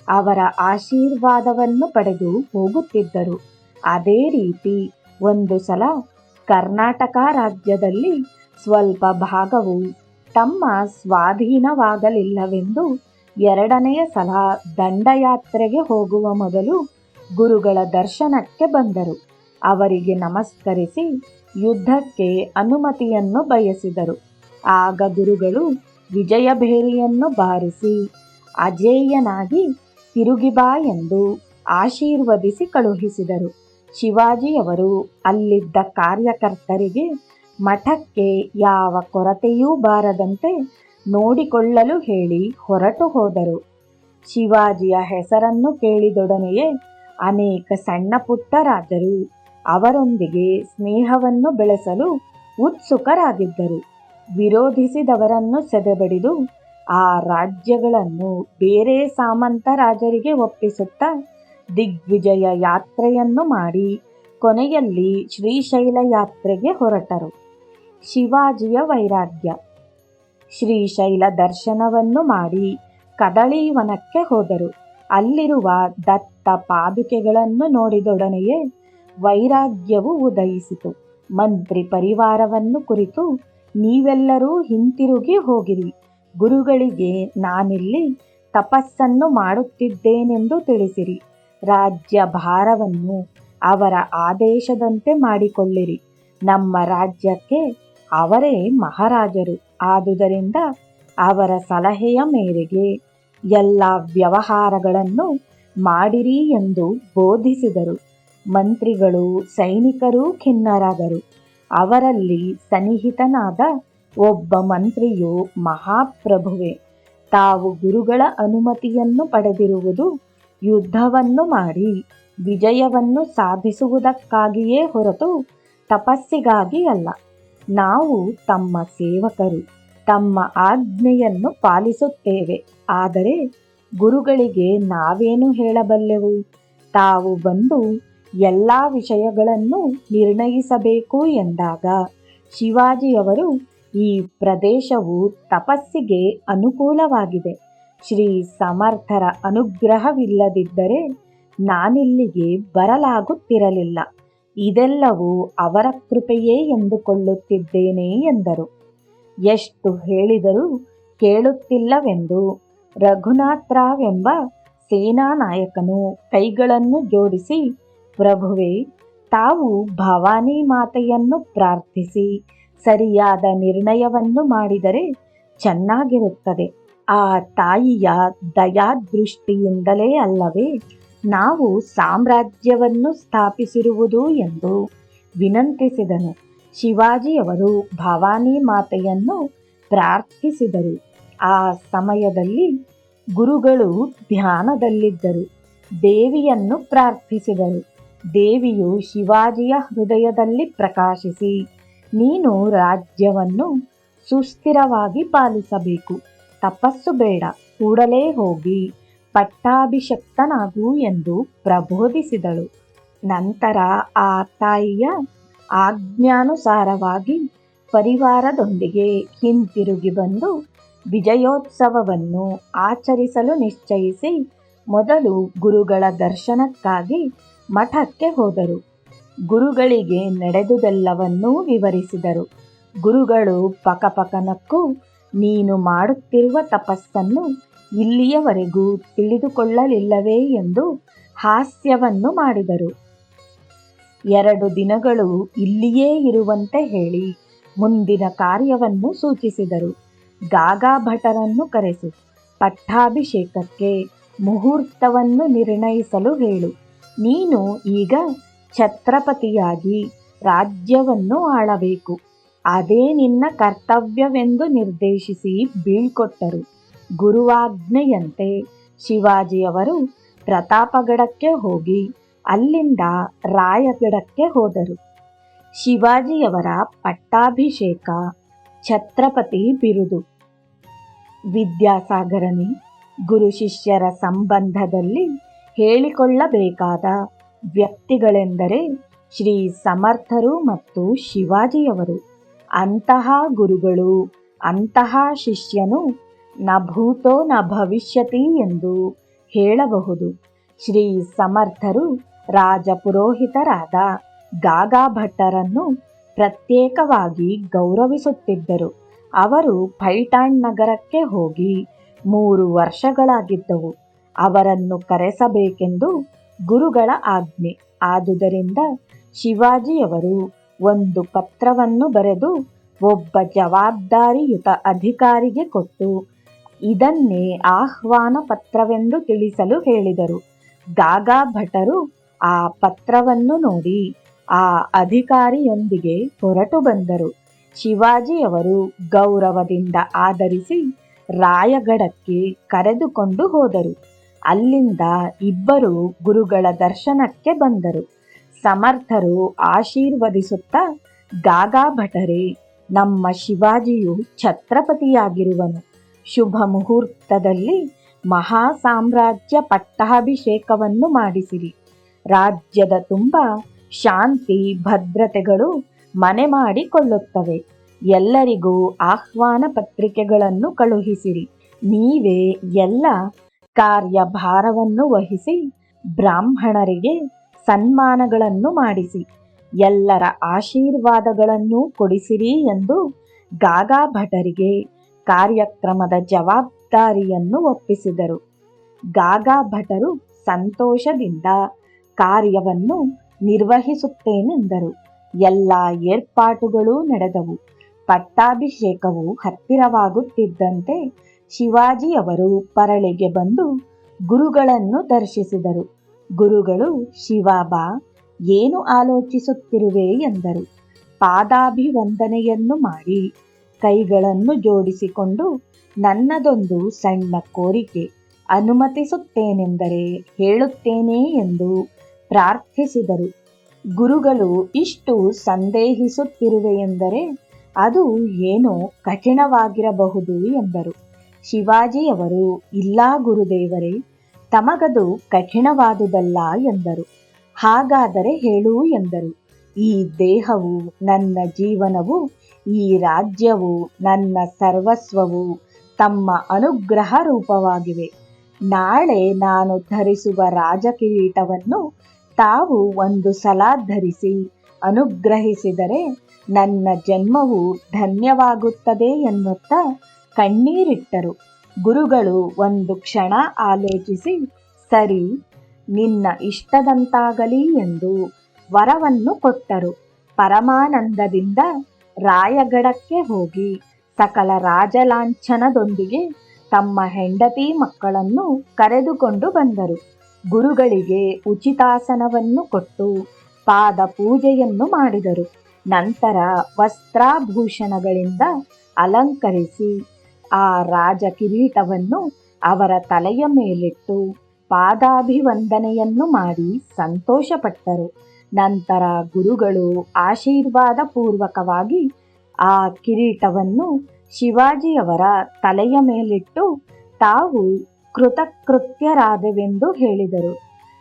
ಅವರ ಆಶೀರ್ವಾದವನ್ನು ಪಡೆದು ಹೋಗುತ್ತಿದ್ದರು. ಅದೇ ರೀತಿ ಒಂದು ಸಲ ಕರ್ನಾಟಕ ರಾಜ್ಯದಲ್ಲಿ ಸ್ವಲ್ಪ ಭಾಗವು ತಮ್ಮ ಸ್ವಾಧೀನವಾಗಲಿಲ್ಲವೆಂದು ಎರಡನೆಯ ಸಲ ದಂಡಯಾತ್ರೆಗೆ ಹೋಗುವ ಮೊದಲು ಗುರುಗಳ ದರ್ಶನಕ್ಕೆ ಬಂದರು. ಅವರಿಗೆ ನಮಸ್ಕರಿಸಿ ಯುದ್ಧಕ್ಕೆ ಅನುಮತಿಯನ್ನು ಬಯಸಿದರು. ಆಗ ಗುರುಗಳು ವಿಜಯಭೇರಿಯನ್ನು ಬಾರಿಸಿ ಅಜೇಯನಾಗಿ ತಿರುಗಿ ಬಾ ಎಂದು ಆಶೀರ್ವದಿಸಿ ಕಳುಹಿಸಿದರು. ಶಿವಾಜಿಯವರು ಅಲ್ಲಿದ್ದ ಕಾರ್ಯಕರ್ತರಿಗೆ ಮಠಕ್ಕೆ ಯಾವ ಕೊರತೆಯೂ ಬಾರದಂತೆ ನೋಡಿಕೊಳ್ಳಲು ಹೇಳಿ ಹೊರಟು ಹೋದರು. ಶಿವಾಜಿಯ ಹೆಸರನ್ನು ಕೇಳಿದೊಡನೆಯೇ ಅನೇಕ ಸಣ್ಣ ಪುಟ್ಟ ರಾಜರು ಅವರೊಂದಿಗೆ ಸ್ನೇಹವನ್ನು ಬೆಳೆಸಲು ಉತ್ಸುಕರಾಗಿದ್ದರು. ವಿರೋಧಿಸಿದವರನ್ನು ಸೆದೆಬಡಿದು ಆ ರಾಜ್ಯಗಳನ್ನು ಬೇರೆ ಸಾಮಂತ ರಾಜರಿಗೆ ಒಪ್ಪಿಸುತ್ತಾ ದಿಗ್ವಿಜಯ ಯಾತ್ರೆಯನ್ನು ಮಾಡಿ ಕೊನೆಯಲ್ಲಿ ಶ್ರೀಶೈಲ ಯಾತ್ರೆಗೆ ಹೊರಟರು. ಶಿವಾಜಿಯ ವೈರಾಗ್ಯ. ಶ್ರೀಶೈಲ ದರ್ಶನವನ್ನು ಮಾಡಿ ಕದಳೀವನಕ್ಕೆ ಹೋದರು. ಅಲ್ಲಿರುವ ದತ್ತ ಪಾದುಕೆಗಳನ್ನು ನೋಡಿದೊಡನೆಯೇ ವೈರಾಗ್ಯವು ಉದಯಿಸಿತು. ಮಂತ್ರಿ ಪರಿವಾರವನ್ನು ಕುರಿತು, ನೀವೆಲ್ಲರೂ ಹಿಂತಿರುಗಿ ಹೋಗಿರಿ. ಗುರುಗಳಿಗೆ ನಾನಿಲ್ಲಿ ತಪಸ್ಸನ್ನು ಮಾಡುತ್ತಿದ್ದೇನೆಂದು ತಿಳಿಸಿರಿ. ರಾಜ್ಯ ಭಾರವನ್ನು ಅವರ ಆದೇಶದಂತೆ ಮಾಡಿಕೊಳ್ಳಿರಿ. ನಮ್ಮ ರಾಜ್ಯಕ್ಕೆ ಅವರೇ ಮಹಾರಾಜರು. ಆದುದರಿಂದ ಅವರ ಸಲಹೆಯ ಮೇರೆಗೆ ಎಲ್ಲ ವ್ಯವಹಾರಗಳನ್ನು ಮಾಡಿರಿ ಎಂದು ಬೋಧಿಸಿದರು. ಮಂತ್ರಿಗಳು ಸೈನಿಕರೂ ಖಿನ್ನರಾದರು. ಅವರಲ್ಲಿ ಸನ್ನಿಹಿತನಾದ ಒಬ್ಬ ಮಂತ್ರಿಯು, ಮಹಾಪ್ರಭುವೆ, ತಾವು ಗುರುಗಳ ಅನುಮತಿಯನ್ನು ಪಡೆದಿರುವುದು ಯುದ್ಧವನ್ನು ಮಾಡಿ ವಿಜಯವನ್ನು ಸಾಧಿಸುವುದಕ್ಕಾಗಿಯೇ ಹೊರತು ತಪಸ್ಸಿಗಾಗಿ ಅಲ್ಲ. ನಾವು ತಮ್ಮ ಸೇವಕರು, ತಮ್ಮ ಆಜ್ಞೆಯನ್ನು ಪಾಲಿಸುತ್ತೇವೆ. ಆದರೆ ಗುರುಗಳಿಗೆ ನಾವೇನು ಹೇಳಬಲ್ಲೆವು? ತಾವು ಬಂದು ಎಲ್ಲ ವಿಷಯಗಳನ್ನು ನಿರ್ಣಯಿಸಬೇಕು ಎಂದಾಗ ಶಿವಾಜಿಯವರು, ಈ ಪ್ರದೇಶವು ತಪಸ್ಸಿಗೆ ಅನುಕೂಲವಾಗಿದೆ. ಶ್ರೀ ಸಮರ್ಥರ ಅನುಗ್ರಹವಿಲ್ಲದಿದ್ದರೆ ನಾನಿಲ್ಲಿಗೆ ಬರಲಾಗುತ್ತಿರಲಿಲ್ಲ. ಇದೆಲ್ಲವೂ ಅವರ ಕೃಪೆಯೇ ಎಂದುಕೊಳ್ಳುತ್ತಿದ್ದೇನೆ ಎಂದರು. ಎಷ್ಟು ಹೇಳಿದರೂ ಕೇಳುತ್ತಿಲ್ಲವೆಂದು ರಘುನಾಥರಾವ್ ಎಂಬ ಸೇನಾ ನಾಯಕನು ಕೈಗಳನ್ನು ಜೋಡಿಸಿ, ಪ್ರಭುವೇ, ತಾವು ಭವಾನಿ ಮಾತೆಯನ್ನು ಪ್ರಾರ್ಥಿಸಿ ಸರಿಯಾದ ನಿರ್ಣಯವನ್ನು ಮಾಡಿದರೆ ಚೆನ್ನಾಗಿರುತ್ತದೆ. ಆ ತಾಯಿಯ ದಯಾದೃಷ್ಟಿಯಿಂದಲೇ ಅಲ್ಲವೇ ನಾವು ಸಾಮ್ರಾಜ್ಯವನ್ನು ಸ್ಥಾಪಿಸಿರುವುದು ಎಂದು ವಿನಂತಿಸಿದನು. ಶಿವಾಜಿಯವರು ಭವಾನಿ ಮಾತೆಯನ್ನು ಪ್ರಾರ್ಥಿಸಿದರು. ಆ ಸಮಯದಲ್ಲಿ ಗುರುಗಳು ಧ್ಯಾನದಲ್ಲಿದ್ದರು. ದೇವಿಯನ್ನು ಪ್ರಾರ್ಥಿಸಿದರು. ದೇವಿಯು ಶಿವಾಜಿಯ ಹೃದಯದಲ್ಲಿ ಪ್ರಕಾಶಿಸಿ, ನೀನು ರಾಜ್ಯವನ್ನು ಸುಸ್ಥಿರವಾಗಿ ಪಾಲಿಸಬೇಕು. ತಪಸ್ಸು ಬೇಡ, ಕೂಡಲೇ ಹೋಗಿ ಪಟ್ಟಾಭಿಷಕ್ತನಾಗು ಎಂದು ಪ್ರಬೋಧಿಸಿದಳು. ನಂತರ ಆ ತಾಯಿಯ ಆಜ್ಞಾನುಸಾರವಾಗಿ ಪರಿವಾರದೊಂದಿಗೆ ಹಿಂತಿರುಗಿ ಬಂದು ವಿಜಯೋತ್ಸವವನ್ನು ಆಚರಿಸಲು ನಿಶ್ಚಯಿಸಿ ಮೊದಲು ಗುರುಗಳ ದರ್ಶನಕ್ಕಾಗಿ ಮಠಕ್ಕೆ ಹೋದರು. ಗುರುಗಳಿಗೆ ನಡೆದುದೆಲ್ಲವನ್ನೂ ವಿವರಿಸಿದರು. ಗುರುಗಳು ಪಕಪಕನಕ್ಕೂ, ನೀನು ಮಾಡುತ್ತಿರುವ ತಪಸ್ಸನ್ನು ಇಲ್ಲಿಯವರೆಗೂ ತಿಳಿದುಕೊಳ್ಳಲಿಲ್ಲವೇ ಎಂದು ಹಾಸ್ಯವನ್ನು ಮಾಡಿದರು. 2 ದಿನಗಳು ಇಲ್ಲಿಯೇ ಇರುವಂತೆ ಹೇಳಿ ಮುಂದಿನ ಕಾರ್ಯವನ್ನು ಸೂಚಿಸಿದರು. ಗಾಗಾ ಭಟರನ್ನು ಕರೆಸು, ಪಟ್ಟಾಭಿಷೇಕಕ್ಕೆ ಮುಹೂರ್ತವನ್ನು ನಿರ್ಣಯಿಸಲು ಹೇಳು. ನೀನು ಈಗ ಛತ್ರಪತಿಯಾಗಿ ರಾಜ್ಯವನ್ನು ಆಳಬೇಕು. ಅದೇ ನಿನ್ನ ಕರ್ತವ್ಯವೆಂದು ನಿರ್ದೇಶಿಸಿ ಬೀಳ್ಕೊಟ್ಟರು. ಗುರುವಾಜ್ಞೆಯಂತೆ ಶಿವಾಜಿಯವರು ಪ್ರತಾಪಗಢಕ್ಕೆ ಹೋಗಿ ಅಲ್ಲಿಂದ ರಾಯಗಢಕ್ಕೆ ಹೋದರು. ಶಿವಾಜಿಯವರ ಪಟ್ಟಾಭಿಷೇಕ, ಛತ್ರಪತಿ ಬಿರುದು. ವಿದ್ಯಾಸಾಗರನೇ, ಗುರು ಶಿಷ್ಯರ ಸಂಬಂಧದಲ್ಲಿ ಹೇಳಿಕೊಳ್ಳಬೇಕಾದ ವ್ಯಕ್ತಿಗಳೆಂದರೆ ಶ್ರೀ ಸಮರ್ಥರು ಮತ್ತು ಶಿವಾಜಿಯವರು. ಅಂತಹ ಗುರುಗಳು, ಅಂತಹ ಶಿಷ್ಯನು ನ ಭೂತೋ ನ ಭವಿಷ್ಯತಿ ಎಂದು ಹೇಳಬಹುದು. ಶ್ರೀ ಸಮರ್ಥರು ರಾಜಪುರೋಹಿತರಾದ ಗಾಗಾ ಭಟ್ಟರನ್ನು ಪ್ರತ್ಯೇಕವಾಗಿ ಗೌರವಿಸುತ್ತಿದ್ದರು. ಅವರು ಪೈಠಾಣ್ ನಗರಕ್ಕೆ ಹೋಗಿ 3 ವರ್ಷಗಳಾಗಿದ್ದವು. ಅವರನ್ನು ಕರೆಸಬೇಕೆಂದು ಗುರುಗಳ ಆಜ್ಞೆ. ಆದುದರಿಂದ ಶಿವಾಜಿಯವರು ಒಂದು ಪತ್ರವನ್ನು ಬರೆದು ಒಬ್ಬ ಜವಾಬ್ದಾರಿಯುತ ಅಧಿಕಾರಿಗೆ ಕೊಟ್ಟು ಇದನ್ನೇ ಆಹ್ವಾನ ಪತ್ರವೆಂದು ತಿಳಿಸಲು ಹೇಳಿದರು. ಗಾಗಾ ಭಟರು ಆ ಪತ್ರವನ್ನು ನೋಡಿ ಆ ಅಧಿಕಾರಿಯೊಂದಿಗೆ ಹೊರಟು ಬಂದರು. ಶಿವಾಜಿಯವರು ಗೌರವದಿಂದ ಆದರಿಸಿ ರಾಯಗಢಕ್ಕೆ ಕರೆದುಕೊಂಡು ಹೋದರು. ಅಲ್ಲಿಂದ ಇಬ್ಬರು ಗುರುಗಳ ದರ್ಶನಕ್ಕೆ ಬಂದರು. ಸಮರ್ಥರು ಆಶೀರ್ವದಿಸುತ್ತಾ, ಗಾಗಾ ಭಟರೇ, ನಮ್ಮ ಶಿವಾಜಿಯು ಛತ್ರಪತಿಯಾಗಿರುವನು. ಶುಭ ಮುಹೂರ್ತದಲ್ಲಿ ಮಹಾ ಸಾಮ್ರಾಜ್ಯ ಪಟ್ಟಾಭಿಷೇಕವನ್ನು ಮಾಡಿಸಿರಿ. ರಾಜ್ಯದ ತುಂಬ ಶಾಂತಿ ಭದ್ರತೆಗಳು ಮನೆ ಮಾಡಿಕೊಳ್ಳುತ್ತವೆ. ಎಲ್ಲರಿಗೂ ಆಹ್ವಾನ ಪತ್ರಿಕೆಗಳನ್ನು ಕಳುಹಿಸಿರಿ. ನೀವೇ ಎಲ್ಲ ಕಾರ್ಯಭಾರವನ್ನು ವಹಿಸಿ ಬ್ರಾಹ್ಮಣರಿಗೆ ಸನ್ಮಾನಗಳನ್ನು ಮಾಡಿಸಿ ಎಲ್ಲರ ಆಶೀರ್ವಾದಗಳನ್ನು ಕೊಡಿಸಿರಿ ಎಂದು ಗಾಗಾ ಭಟರಿಗೆ ಕಾರ್ಯಕ್ರಮದ ಜವಾಬ್ದಾರಿಯನ್ನು ಒಪ್ಪಿಸಿದರು. ಗಾಗಾ ಭಟರು ಸಂತೋಷದಿಂದ ಕಾರ್ಯವನ್ನು ನಿರ್ವಹಿಸುತ್ತೇನೆಂದರು. ಎಲ್ಲ ಏರ್ಪಾಟುಗಳೂ ನಡೆದವು. ಪಟ್ಟಾಭಿಷೇಕವು ಹತ್ತಿರವಾಗುತ್ತಿದ್ದಂತೆ ಶಿವಾಜಿಯವರು ಪರಳಿಗೆ ಬಂದು ಗುರುಗಳನ್ನು ದರ್ಶಿಸಿದರು. ಗುರುಗಳು, ಶಿವಾಬಾ, ಏನು ಆಲೋಚಿಸುತ್ತಿರುವೆ ಎಂದರು. ಪಾದಾಭಿವಂದನೆಯನ್ನು ಮಾಡಿ ಕೈಗಳನ್ನು ಜೋಡಿಸಿಕೊಂಡು, ನನ್ನದೊಂದು ಸಣ್ಣ ಕೋರಿಕೆ, ಅನುಮತಿಸುತ್ತೇನೆಂದರೆ ಹೇಳುತ್ತೇನೆ ಎಂದು ಪ್ರಾರ್ಥಿಸಿದರು. ಗುರುಗಳು ಇಷ್ಟು ಸಂದೇಹಿಸುತ್ತಿರುವೆಯೆಂದರೆ ಅದು ಏನೋ ಕಠಿಣವಾಗಿರಬಹುದು ಎಂದರು. ಶಿವಾಜಿಯವರು, ಇಲ್ಲ ಗುರುದೇವರೇ, ತಮಗದು ಕಠಿಣವಾದುದಲ್ಲ ಎಂದರು. ಹಾಗಾದರೆ ಹೇಳು ಎಂದರು. ಈ ದೇಹವು ನನ್ನ ಜೀವನವು, ಈ ರಾಜ್ಯವು ನನ್ನ ಸರ್ವಸ್ವವು ತಮ್ಮ ಅನುಗ್ರಹ ರೂಪವಾಗಿವೆ. ನಾಳೆ ನಾನು ಧರಿಸುವ ರಾಜಕಿರೀಟವನ್ನು ತಾವು ಒಂದು ಸಲ ಧರಿಸಿ ಅನುಗ್ರಹಿಸಿದರೆ ನನ್ನ ಜನ್ಮವು ಧನ್ಯವಾಗುತ್ತದೆ ಎನ್ನುತ್ತಾ ಕಣ್ಣೀರಿಟ್ಟರು. ಗುರುಗಳು ಒಂದು ಕ್ಷಣ ಆಲೋಚಿಸಿ, ಸರಿ, ನಿನ್ನ ಇಷ್ಟದಂತಾಗಲಿ ಎಂದು ವರವನ್ನು ಕೊಟ್ಟರು. ಪರಮಾನಂದದಿಂದ ರಾಯಗಢಕ್ಕೆ ಹೋಗಿ ಸಕಲ ರಾಜಲಾಂಛನದೊಂದಿಗೆ ತಮ್ಮ ಹೆಂಡತಿ ಮಕ್ಕಳನ್ನು ಕರೆದುಕೊಂಡು ಬಂದರು. ಗುರುಗಳಿಗೆ ಉಚಿತಾಸನವನ್ನು ಕೊಟ್ಟು ಪಾದ ಪೂಜೆಯನ್ನು ಮಾಡಿದರು. ನಂತರ ವಸ್ತ್ರಾಭೂಷಣಗಳಿಂದ ಅಲಂಕರಿಸಿ ಆ ರಾಜ ಕಿರೀಟವನ್ನು ಅವರ ತಲೆಯ ಮೇಲಿಟ್ಟು ಪಾದಾಭಿವಂದನೆಯನ್ನು ಮಾಡಿ ಸಂತೋಷಪಟ್ಟರು. ನಂತರ ಗುರುಗಳು ಆಶೀರ್ವಾದ ಪೂರ್ವಕವಾಗಿ ಆ ಕಿರೀಟವನ್ನು ಶಿವಾಜಿಯವರ ತಲೆಯ ಮೇಲಿಟ್ಟು ತಾವು ಕೃತಕೃತ್ಯರಾದೆವೆಂದು ಹೇಳಿದರು.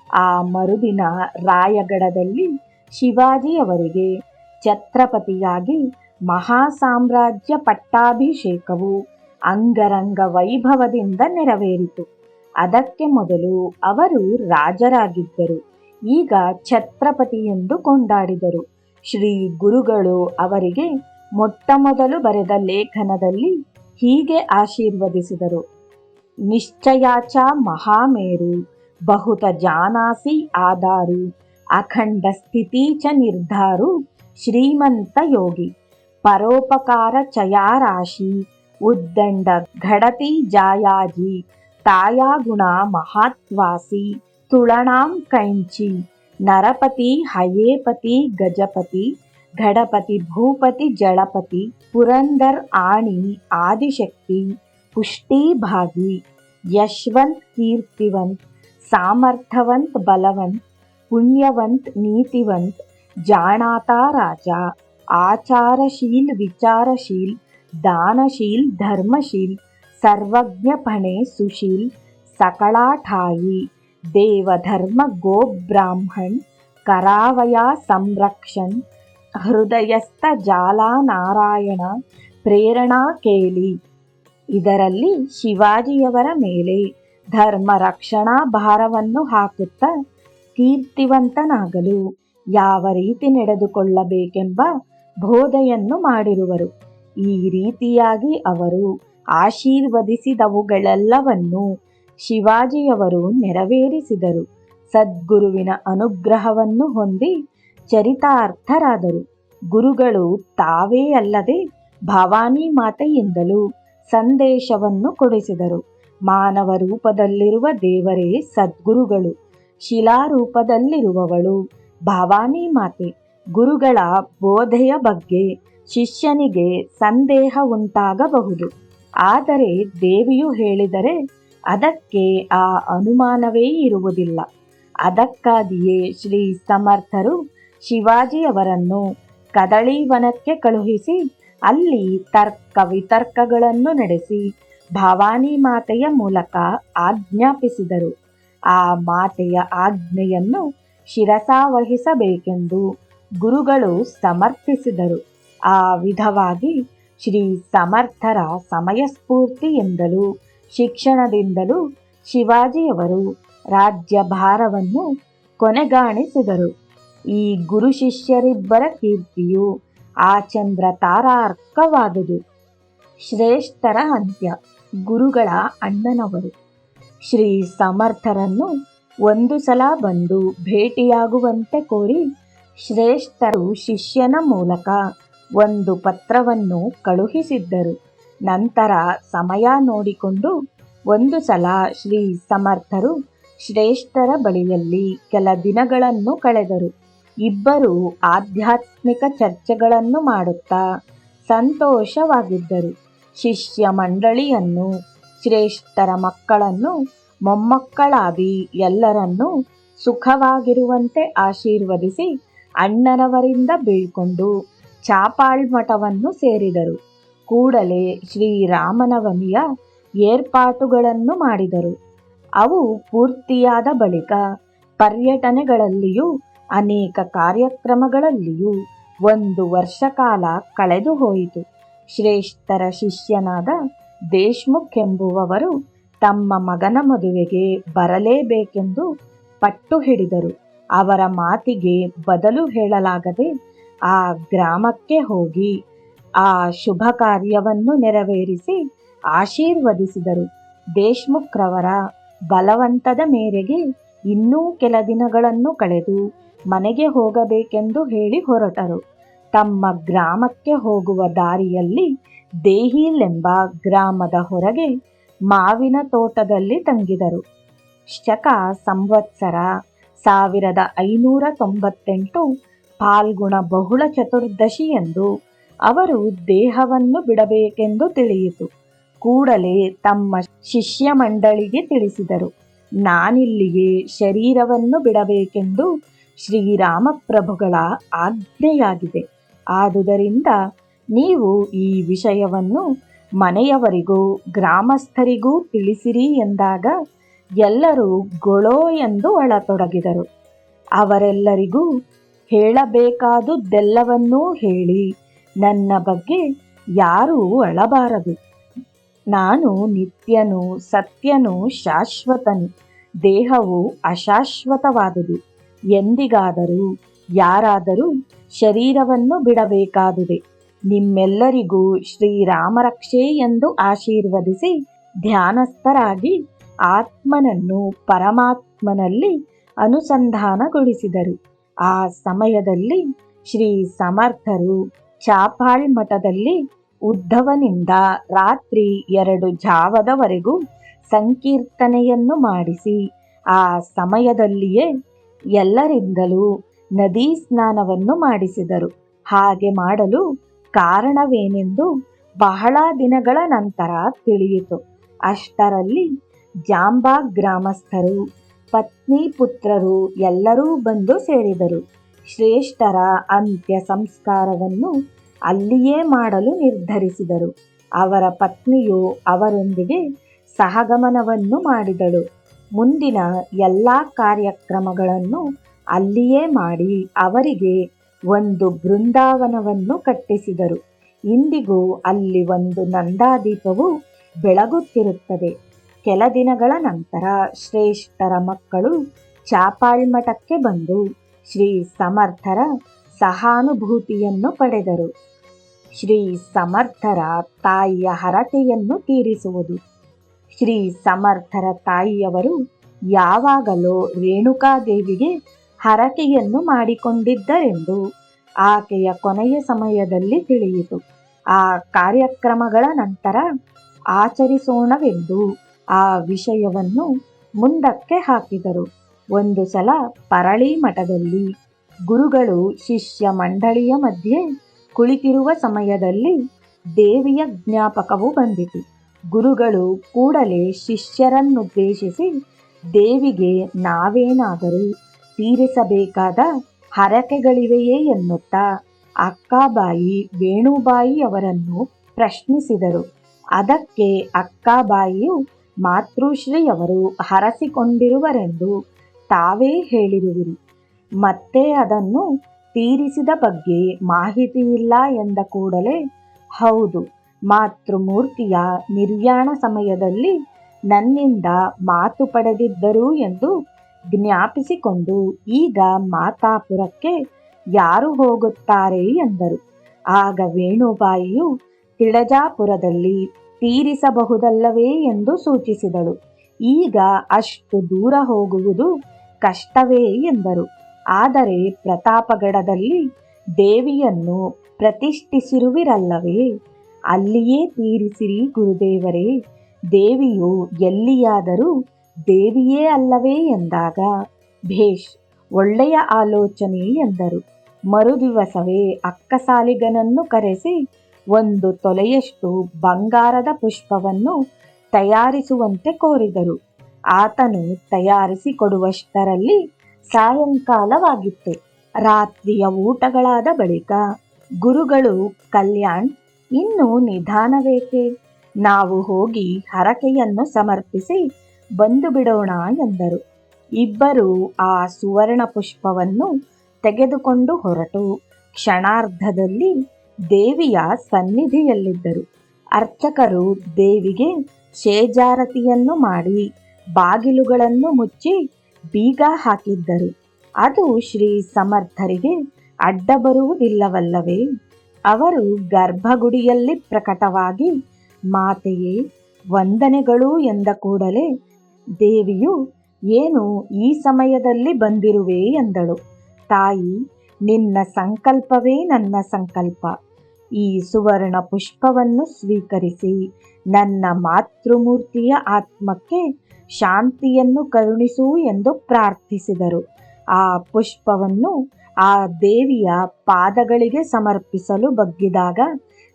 ಆ ಮರುದಿನ ರಾಯಗಢದಲ್ಲಿ ಶಿವಾಜಿಯವರಿಗೆ ಛತ್ರಪತಿಯಾಗಿ ಮಹಾಸಾಮ್ರಾಜ್ಯ ಪಟ್ಟಾಭಿಷೇಕವು ಅಂಗರಂಗ ವೈಭವದಿಂದ ನೆರವೇರಿತು. ಅದಕ್ಕೆ ಮೊದಲು ಅವರು ರಾಜರಾಗಿದ್ದರು. ಈಗ ಛತ್ರಪತಿ ಎಂದು ಕೊಂಡಾಡಿದರು. ಶ್ರೀ ಗುರುಗಳು ಅವರಿಗೆ ಮೊಟ್ಟಮೊದಲು ಬರೆದ ಲೇಖನದಲ್ಲಿ ಹೀಗೆ ಆಶೀರ್ವದಿಸಿದರು. ನಿಶ್ಚಯಾಚ ಮಹಾಮೇರು ಬಹುತ ಜಾನಾಸಿ ಆಧಾರು ಅಖಂಡ ಸ್ಥಿತಿ ಚ ನಿರ್ಧಾರು ಶ್ರೀಮಂತ ಯೋಗಿ ಪರೋಪಕಾರ ಚಯಾರಾಶಿ ಉದ್ದಂಡ ಘಡತಿ ಜಾಯಾಜಿ ತಾಯಾಗುಣ ಮಹಾತ್ವಾಸಿ ತುಳನಾಂ ಕೈಂಚಿ ನರಪತಿ ಹಯೇಪತಿ ಗಜಪತಿ ಘಡಪತಿ ಭೂಪತಿ ಜಳಪತಿ ಪುರಂದರ್ ಆಣಿ ಆದಿಶಕ್ತಿ ಪುಷ್ಟಿ ಭಾಗಿ ಯಶವಂತ್ ಕೀರ್ತಿವಂತ್ ಸಾಮರ್ಥವಂತ್ ಬಲವಂತ್ पुण्यवंत नीतिवंत जानाता राजा आचारशील विचारशील दानशील धर्मशील सर्वज्ञ पणे सुशील सकलाठाई देवधर्म गो ब्राह्मण करावया संरक्षण ಹೃದಯಸ್ಥ ಜಾಲ ನಾರಾಯಣ ಪ್ರೇರಣಾ ಕೇಳಿ. ಇದರಲ್ಲಿ ಶಿವಾಜಿಯವರ ಮೇಲೆ ಧರ್ಮ ರಕ್ಷಣಾ ಭಾರವನ್ನು ಹಾಕುತ್ತಾ ಕೀರ್ತಿವಂತನಾಗಲು ಯಾವ ರೀತಿ ನಡೆದುಕೊಳ್ಳಬೇಕೆಂಬ ಬೋಧೆಯನ್ನು ಮಾಡಿರುವರು. ಈ ರೀತಿಯಾಗಿ ಅವರು ಆಶೀರ್ವದಿಸಿದವುಗಳೆಲ್ಲವನ್ನು ಶಿವಾಜಿಯವರು ನೆರವೇರಿಸಿದರು. ಸದ್ಗುರುವಿನ ಅನುಗ್ರಹವನ್ನು ಹೊಂದಿ ಚರಿತಾರ್ಥರಾದರು. ಗುರುಗಳು ತಾವೇ ಅಲ್ಲದೆ ಭವಾನಿ ಮಾತೆಯಿಂದಲೂ ಸಂದೇಶವನ್ನು ಕೊಡಿಸಿದರು. ಮಾನವ ರೂಪದಲ್ಲಿರುವ ದೇವರೇ ಸದ್ಗುರುಗಳು, ಶಿಲಾರೂಪದಲ್ಲಿರುವವಳು ಭವಾನಿ ಮಾತೆ. ಗುರುಗಳ ಬೋಧೆಯ ಬಗ್ಗೆ ಶಿಷ್ಯನಿಗೆ ಸಂದೇಹ ಉಂಟಾಗಬಹುದು. ಆದರೆ ದೇವಿಯು ಹೇಳಿದರೆ ಅದಕ್ಕೆ ಆ ಅನುಮಾನವೇ ಇರುವುದಿಲ್ಲ. ಅದಕ್ಕಾಗಿಯೇ ಶ್ರೀ ಸಮರ್ಥರು ಶಿವಾಜಿಯವರನ್ನು ಕದಳೀವನಕ್ಕೆ ಕಳುಹಿಸಿ ಅಲ್ಲಿ ತರ್ಕ ವಿತರ್ಕಗಳನ್ನು ನಡೆಸಿ ಭವಾನಿ ಮಾತೆಯ ಮೂಲಕ ಆಜ್ಞಾಪಿಸಿದರು. ಆ ಮಾತೆಯ ಆಜ್ಞೆಯನ್ನು ಶಿರಸಾವಹಿಸಬೇಕೆಂದು ಗುರುಗಳು ಸಮರ್ಥಿಸಿದರು. ಆ ವಿಧವಾಗಿ ಶ್ರೀ ಸಮರ್ಥರ ಸಮಯಸ್ಫೂರ್ತಿಯಿಂದಲೂ ಶಿಕ್ಷಣದಿಂದಲೂ ಶಿವಾಜಿಯವರು ರಾಜ್ಯಭಾರವನ್ನು ಕೊನೆಗಾಣಿಸಿದರು. ಈ ಗುರು ಶಿಷ್ಯರಿಬ್ಬರ ಕೀರ್ತಿಯು ಆಚಂದ್ರ ತಾರಾರ್ಕವಾದುದು. ಶ್ರೇಷ್ಠರ ಅಂತ್ಯ. ಗುರುಗಳ ಅಣ್ಣನವರು ಶ್ರೀ ಸಮರ್ಥರನ್ನು ಒಂದು ಸಲ ಬಂದು ಭೇಟಿಯಾಗುವಂತೆ ಕೋರಿ ಶ್ರೇಷ್ಠರು ಶಿಷ್ಯನ ಮೂಲಕ ಒಂದು ಪತ್ರವನ್ನು ಕಳುಹಿಸಿದ್ದರು. ನಂತರ ಸಮಯ ನೋಡಿಕೊಂಡು ಒಂದು ಸಲ ಶ್ರೀ ಸಮರ್ಥರು ಶ್ರೇಷ್ಠರ ಬಳಿಯಲ್ಲಿ ಕೆಲ ದಿನಗಳನ್ನು ಕಳೆದರು. ಇಬ್ಬರು ಆಧ್ಯಾತ್ಮಿಕ ಚರ್ಚೆಗಳನ್ನು ಮಾಡುತ್ತಾ ಸಂತೋಷವಾಗಿದ್ದರು. ಶಿಷ್ಯ ಮಂಡಳಿಯನ್ನು, ಶ್ರೇಷ್ಠರ ಮಕ್ಕಳನ್ನು, ಮೊಮ್ಮಕ್ಕಳಾದಿ ಎಲ್ಲರನ್ನೂ ಸುಖವಾಗಿರುವಂತೆ ಆಶೀರ್ವದಿಸಿ ಅಣ್ಣನವರಿಂದ ಬೀಳ್ಕೊಂಡು ಚಾಪಾಳ್ಮಠವನ್ನು ಸೇರಿದರು. ಕೂಡಲೇ ಶ್ರೀರಾಮನವಮಿಯ ಏರ್ಪಾಟುಗಳನ್ನು ಮಾಡಿದರು. ಅವು ಪೂರ್ತಿಯಾದ ಬಳಿಕ ಪರ್ಯಟನೆಗಳಲ್ಲಿಯೂ ಅನೇಕ ಕಾರ್ಯಕ್ರಮಗಳಲ್ಲಿಯೂ 1 ವರ್ಷ ಕಾಲ ಕಳೆದು ಹೋಯಿತು. ಶ್ರೇಷ್ಠರ ಶಿಷ್ಯನಾದ ದೇಶ್ಮುಖ್ ಎಂಬುವವರು ತಮ್ಮ ಮಗನ ಮದುವೆಗೆ ಬರಲೇಬೇಕೆಂದು ಪಟ್ಟು ಹಿಡಿದರು. ಅವರ ಮಾತಿಗೆ ಬದಲು ಹೇಳಲಾಗದೆ ಆ ಗ್ರಾಮಕ್ಕೆ ಹೋಗಿ ಆ ಶುಭ ಕಾರ್ಯವನ್ನು ನೆರವೇರಿಸಿ ಆಶೀರ್ವದಿಸಿದರು. ದೇಶ್ಮುಖ್ರವರ ಬಲವಂತದ ಮೇರೆಗೆ ಇನ್ನೂ ಕೆಲ ದಿನಗಳನ್ನು ಕಳೆದು ಮನೆಗೆ ಹೋಗಬೇಕೆಂದು ಹೇಳಿ ಹೊರಟರು. ತಮ್ಮ ಗ್ರಾಮಕ್ಕೆ ಹೋಗುವ ದಾರಿಯಲ್ಲಿ ದೇಹಿಲ್ ಎಂಬ ಗ್ರಾಮದ ಹೊರಗೆ ಮಾವಿನ ತೋಟದಲ್ಲಿ ತಂಗಿದರು. ಶಕ ಸಂವತ್ಸರ 1598 ಫಾಲ್ಗುಣ ಬಹುಳ ಚತುರ್ದಶಿ ಎಂದು ಅವರು ದೇಹವನ್ನು ಬಿಡಬೇಕೆಂದು ತಿಳಿಯಿತು. ಕೂಡಲೇ ತಮ್ಮ ಶಿಷ್ಯ ಮಂಡಳಿಗೆ ತಿಳಿಸಿದರು. ನಾನಿಲ್ಲಿಯೇ ಶರೀರವನ್ನು ಬಿಡಬೇಕೆಂದು ಶ್ರೀರಾಮಪ್ರಭುಗಳ ಆಜ್ಞೆಯಾಗಿದೆ. ಆದುದರಿಂದ ನೀವು ಈ ವಿಷಯವನ್ನು ಮನೆಯವರಿಗೂ ಗ್ರಾಮಸ್ಥರಿಗೂ ತಿಳಿಸಿರಿ ಎಂದಾಗ ಎಲ್ಲರೂ ಗೊಳೋ ಎಂದು ಅಳತೊಡಗಿದರು. ಅವರೆಲ್ಲರಿಗೂ ಹೇಳಬೇಕಾದುದೆಲ್ಲವನ್ನೂ ಹೇಳಿ, ನನ್ನ ಬಗ್ಗೆ ಯಾರೂ ಅಳಬಾರದು. ನಾನು ನಿತ್ಯನು, ಸತ್ಯನು, ಶಾಶ್ವತನು. ದೇಹವು ಅಶಾಶ್ವತವಾದುದು. ಎಂದಿಗಾದರೂ ಯಾರಾದರೂ ಶರೀರವನ್ನು ಬಿಡಬೇಕಾದುದೇ. ನಿಮ್ಮೆಲ್ಲರಿಗೂ ಶ್ರೀರಾಮರಕ್ಷೆ ಎಂದು ಆಶೀರ್ವದಿಸಿ ಧ್ಯಾನಸ್ಥರಾಗಿ ಆತ್ಮನನ್ನು ಪರಮಾತ್ಮನಲ್ಲಿ ಅನುಸಂಧಾನಗೊಳಿಸಿದರು. ಆ ಸಮಯದಲ್ಲಿ ಶ್ರೀ ಸಮರ್ಥರು ಚಾಪಾಳ್ಮಠದಲ್ಲಿ ಉದ್ಧವನಿಂದ ರಾತ್ರಿ 2 ಜಾವದವರೆಗೂ ಸಂಕೀರ್ತನೆಯನ್ನು ಮಾಡಿಸಿ ಆ ಸಮಯದಲ್ಲಿಯೇ ಎಲ್ಲರಿಂದಲೂ ನದೀ ಸ್ನಾನವನ್ನು ಮಾಡಿಸಿದರು. ಹಾಗೆ ಮಾಡಲು ಕಾರಣವೇನೆಂದು ಬಹಳ ದಿನಗಳ ನಂತರ ತಿಳಿಯಿತು. ಅಷ್ಟರಲ್ಲಿ ಜಾಂಬಾ ಗ್ರಾಮಸ್ಥರು, ಪತ್ನಿ, ಪುತ್ರರು ಎಲ್ಲರೂ ಬಂದು ಸೇರಿದರು. ಶ್ರೇಷ್ಠರ ಅಂತ್ಯ ಸಂಸ್ಕಾರವನ್ನು ಅಲ್ಲಿಯೇ ಮಾಡಲು ನಿರ್ಧರಿಸಿದರು. ಅವರ ಪತ್ನಿಯು ಅವರೊಂದಿಗೆ ಸಹಗಮನವನ್ನು ಮಾಡಿದಳು. ಮುಂದಿನ ಎಲ್ಲ ಕಾರ್ಯಕ್ರಮಗಳನ್ನು ಅಲ್ಲಿಯೇ ಮಾಡಿ ಅವರಿಗೆ ಒಂದು ಬೃಂದಾವನವನ್ನು ಕಟ್ಟಿಸಿದರು. ಇಂದಿಗೂ ಅಲ್ಲಿ ಒಂದು ನಂದಾದೀಪವು ಬೆಳಗುತ್ತಿರುತ್ತದೆ. ಕೆಲ ದಿನಗಳ ನಂತರ ಶ್ರೇಷ್ಠರ ಮಕ್ಕಳು ಚಾಪಾಳ್ಮಠಕ್ಕೆ ಬಂದು ಶ್ರೀ ಸಮರ್ಥರ ಸಹಾನುಭೂತಿಯನ್ನು ಪಡೆದರು. ಶ್ರೀ ಸಮರ್ಥರ ತಾಯಿಯ ಹರಕೆಯನ್ನು ತೀರಿಸುವುದು. ಶ್ರೀ ಸಮರ್ಥರ ತಾಯಿಯವರು ಯಾವಾಗಲೂ ರೇಣುಕಾದೇವಿಗೆ ಹರಕೆಯನ್ನು ಮಾಡಿಕೊಂಡಿದ್ದರೆಂದು ಆಕೆಯ ಕೊನೆಯ ಸಮಯದಲ್ಲಿ ತಿಳಿಯಿತು. ಆ ಕಾರ್ಯಕ್ರಮಗಳ ನಂತರ ಆಚರಿಸೋಣವೆಂದು ಆ ವಿಷಯವನ್ನು ಮುಂದಕ್ಕೆ ಹಾಕಿದರು. ಒಂದು ಸಲ ಪರಳಿ ಮಠದಲ್ಲಿ ಗುರುಗಳು ಶಿಷ್ಯ ಮಂಡಳಿಯ ಮಧ್ಯೆ ಕುಳಿತಿರುವ ಸಮಯದಲ್ಲಿ ದೇವಿಯ ಜ್ಞಾಪಕವು ಬಂದಿತು. ಗುರುಗಳು ಕೂಡಲೇ ಶಿಷ್ಯರನ್ನುದ್ದೇಶಿಸಿ, ದೇವಿಗೆ ನಾವೇನಾದರೂ ತೀರಿಸಬೇಕಾದ ಹರಕೆಗಳಿವೆಯೇ ಎನ್ನುತ್ತಾ ಅಕ್ಕಾಬಾಯಿ ವೇಣುಬಾಯಿ ಅವರನ್ನು ಪ್ರಶ್ನಿಸಿದರು. ಅದಕ್ಕೆ ಅಕ್ಕಾಬಾಯಿಯು ಮಾತೃಶ್ರೀಯವರು ಹರಸಿಕೊಂಡಿರುವರೆಂದು ತಾವೇ ಹೇಳಿರುವಿರಿ, ಮತ್ತೆ ಅದನ್ನು ತೀರಿಸಿದ ಬಗ್ಗೆ ಮಾಹಿತಿಯಿಲ್ಲ ಎಂದ ಕೂಡಲೇ, ಹೌದು, ಮಾತೃಮೂರ್ತಿಯ ನಿರ್ಯಾಣ ಸಮಯದಲ್ಲಿ ನನ್ನಿಂದ ಮಾತು ಪಡೆದಿದ್ದರು ಎಂದು ಜ್ಞಾಪಿಸಿಕೊಂಡು ಈಗ ಮಾತಾಪುರಕ್ಕೆ ಯಾರು ಹೋಗುತ್ತಾರೆ ಎಂದರು. ಆಗ ವೇಣುಬಾಯಿಯು ತಿಳಜಾಪುರದಲ್ಲಿ ತೀರಿಸಬಹುದಲ್ಲವೇ ಎಂದು ಸೂಚಿಸಿದಳು. ಈಗ ಅಷ್ಟು ದೂರ ಹೋಗುವುದು ಕಷ್ಟವೇ ಎಂದರು. ಆದರೆ ಪ್ರತಾಪಗಢದಲ್ಲಿ ದೇವಿಯನ್ನು ಪ್ರತಿಷ್ಠಿಸಿರುವಿರಲ್ಲವೇ, ಅಲ್ಲಿಯೇ ತೀರಿಸಿರಿ ಗುರುದೇವರೇ. ದೇವಿಯು ಎಲ್ಲಿಯಾದರೂ ದೇವಿಯೇ ಅಲ್ಲವೇ ಎಂದಾಗ, ಭೇಷ್, ಒಳ್ಳೆಯ ಆಲೋಚನೆ ಎಂದರು. ಮರುದಿವಸವೇ ಅಕ್ಕಸಾಲಿಗನನ್ನು ಕರೆಸಿ ಒಂದು ತೊಲೆಯಷ್ಟು ಬಂಗಾರದ ಪುಷ್ಪವನ್ನು ತಯಾರಿಸುವಂತೆ ಕೋರಿದರು. ಆತನು ತಯಾರಿಸಿ ಕೊಡುವಷ್ಟರಲ್ಲಿ ಸಾಯಂಕಾಲವಾಗಿತ್ತು. ರಾತ್ರಿಯ ಊಟಗಳಾದ ಬಳಿಕ ಗುರುಗಳು, ಕಲ್ಯಾಣ್, ಇನ್ನು ನಿಧಾನವೇಕೆ, ನಾವು ಹೋಗಿ ಹರಕೆಯನ್ನು ಸಮರ್ಪಿಸಿ ಬಂದು ಬಿಡೋಣ ಎಂದರು. ಇಬ್ಬರೂ ಆ ಸುವರ್ಣ ಪುಷ್ಪವನ್ನು ತೆಗೆದುಕೊಂಡು ಹೊರಟು ಕ್ಷಣಾರ್ಧದಲ್ಲಿ ದೇವಿಯ ಸನ್ನಿಧಿಯಲ್ಲಿದ್ದರು. ಅರ್ಚಕರು ದೇವಿಗೆ ಶೇಜಾರತಿಯನ್ನು ಮಾಡಿ ಬಾಗಿಲುಗಳನ್ನು ಮುಚ್ಚಿ ಬೀಗ ಹಾಕಿದ್ದರು. ಅದು ಶ್ರೀ ಸಮರ್ಥರಿಗೆ ಅಡ್ಡ ಬರುವುದಿಲ್ಲವಲ್ಲವೇ? ಅವರು ಗರ್ಭಗುಡಿಯಲ್ಲಿ ಪ್ರಕಟವಾಗಿ ಮಾತೆಯೇ ವಂದನೆಗಳು ಎಂದ ಕೂಡಲೇ ದೇವಿಯು ಏನು ಈ ಸಮಯದಲ್ಲಿ ಬಂದಿರುವೆ ಎಂದಳು. ತಾಯಿ, ನಿನ್ನ ಸಂಕಲ್ಪವೇ ನನ್ನ ಸಂಕಲ್ಪ. ಈ ಸುವರ್ಣ ಪುಷ್ಪವನ್ನು ಸ್ವೀಕರಿಸಿ ನನ್ನ ಮಾತೃಮೂರ್ತಿಯ ಆತ್ಮಕ್ಕೆ ಶಾಂತಿಯನ್ನು ಕರುಣಿಸು ಎಂದು ಪ್ರಾರ್ಥಿಸಿದರು. ಆ ಪುಷ್ಪವನ್ನು ಆ ದೇವಿಯ ಪಾದಗಳಿಗೆ ಸಮರ್ಪಿಸಲು ಬಗ್ಗಿದಾಗ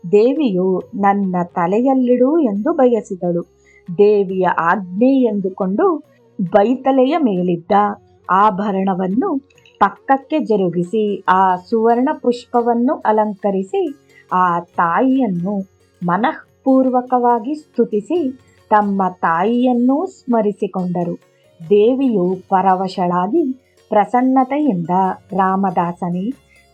ದೇವಿಯು ನನ್ನ ತಲೆಯಲ್ಲಿಡು ಎಂದು ಬಯಸಿದಳು. ದೇವಿಯ ಆಜ್ಞೆ ಎಂದುಕೊಂಡು ಬೈತಲೆಯ ಮೇಲಿದ್ದ ಆಭರಣವನ್ನು ಪಕ್ಕಕ್ಕೆ ಜರುಗಿಸಿ ಆ ಸುವರ್ಣ ಪುಷ್ಪವನ್ನು ಅಲಂಕರಿಸಿ ಆ ತಾಯಿಯನ್ನು ಮನಃಪೂರ್ವಕವಾಗಿ ಸ್ತುತಿಸಿ ತಮ್ಮ ತಾಯಿಯನ್ನೂ ಸ್ಮರಿಸಿಕೊಂಡರು. ದೇವಿಯು ಪರವಶಳಾಗಿ ಪ್ರಸನ್ನತೆಯಿಂದ, ರಾಮದಾಸನೇ,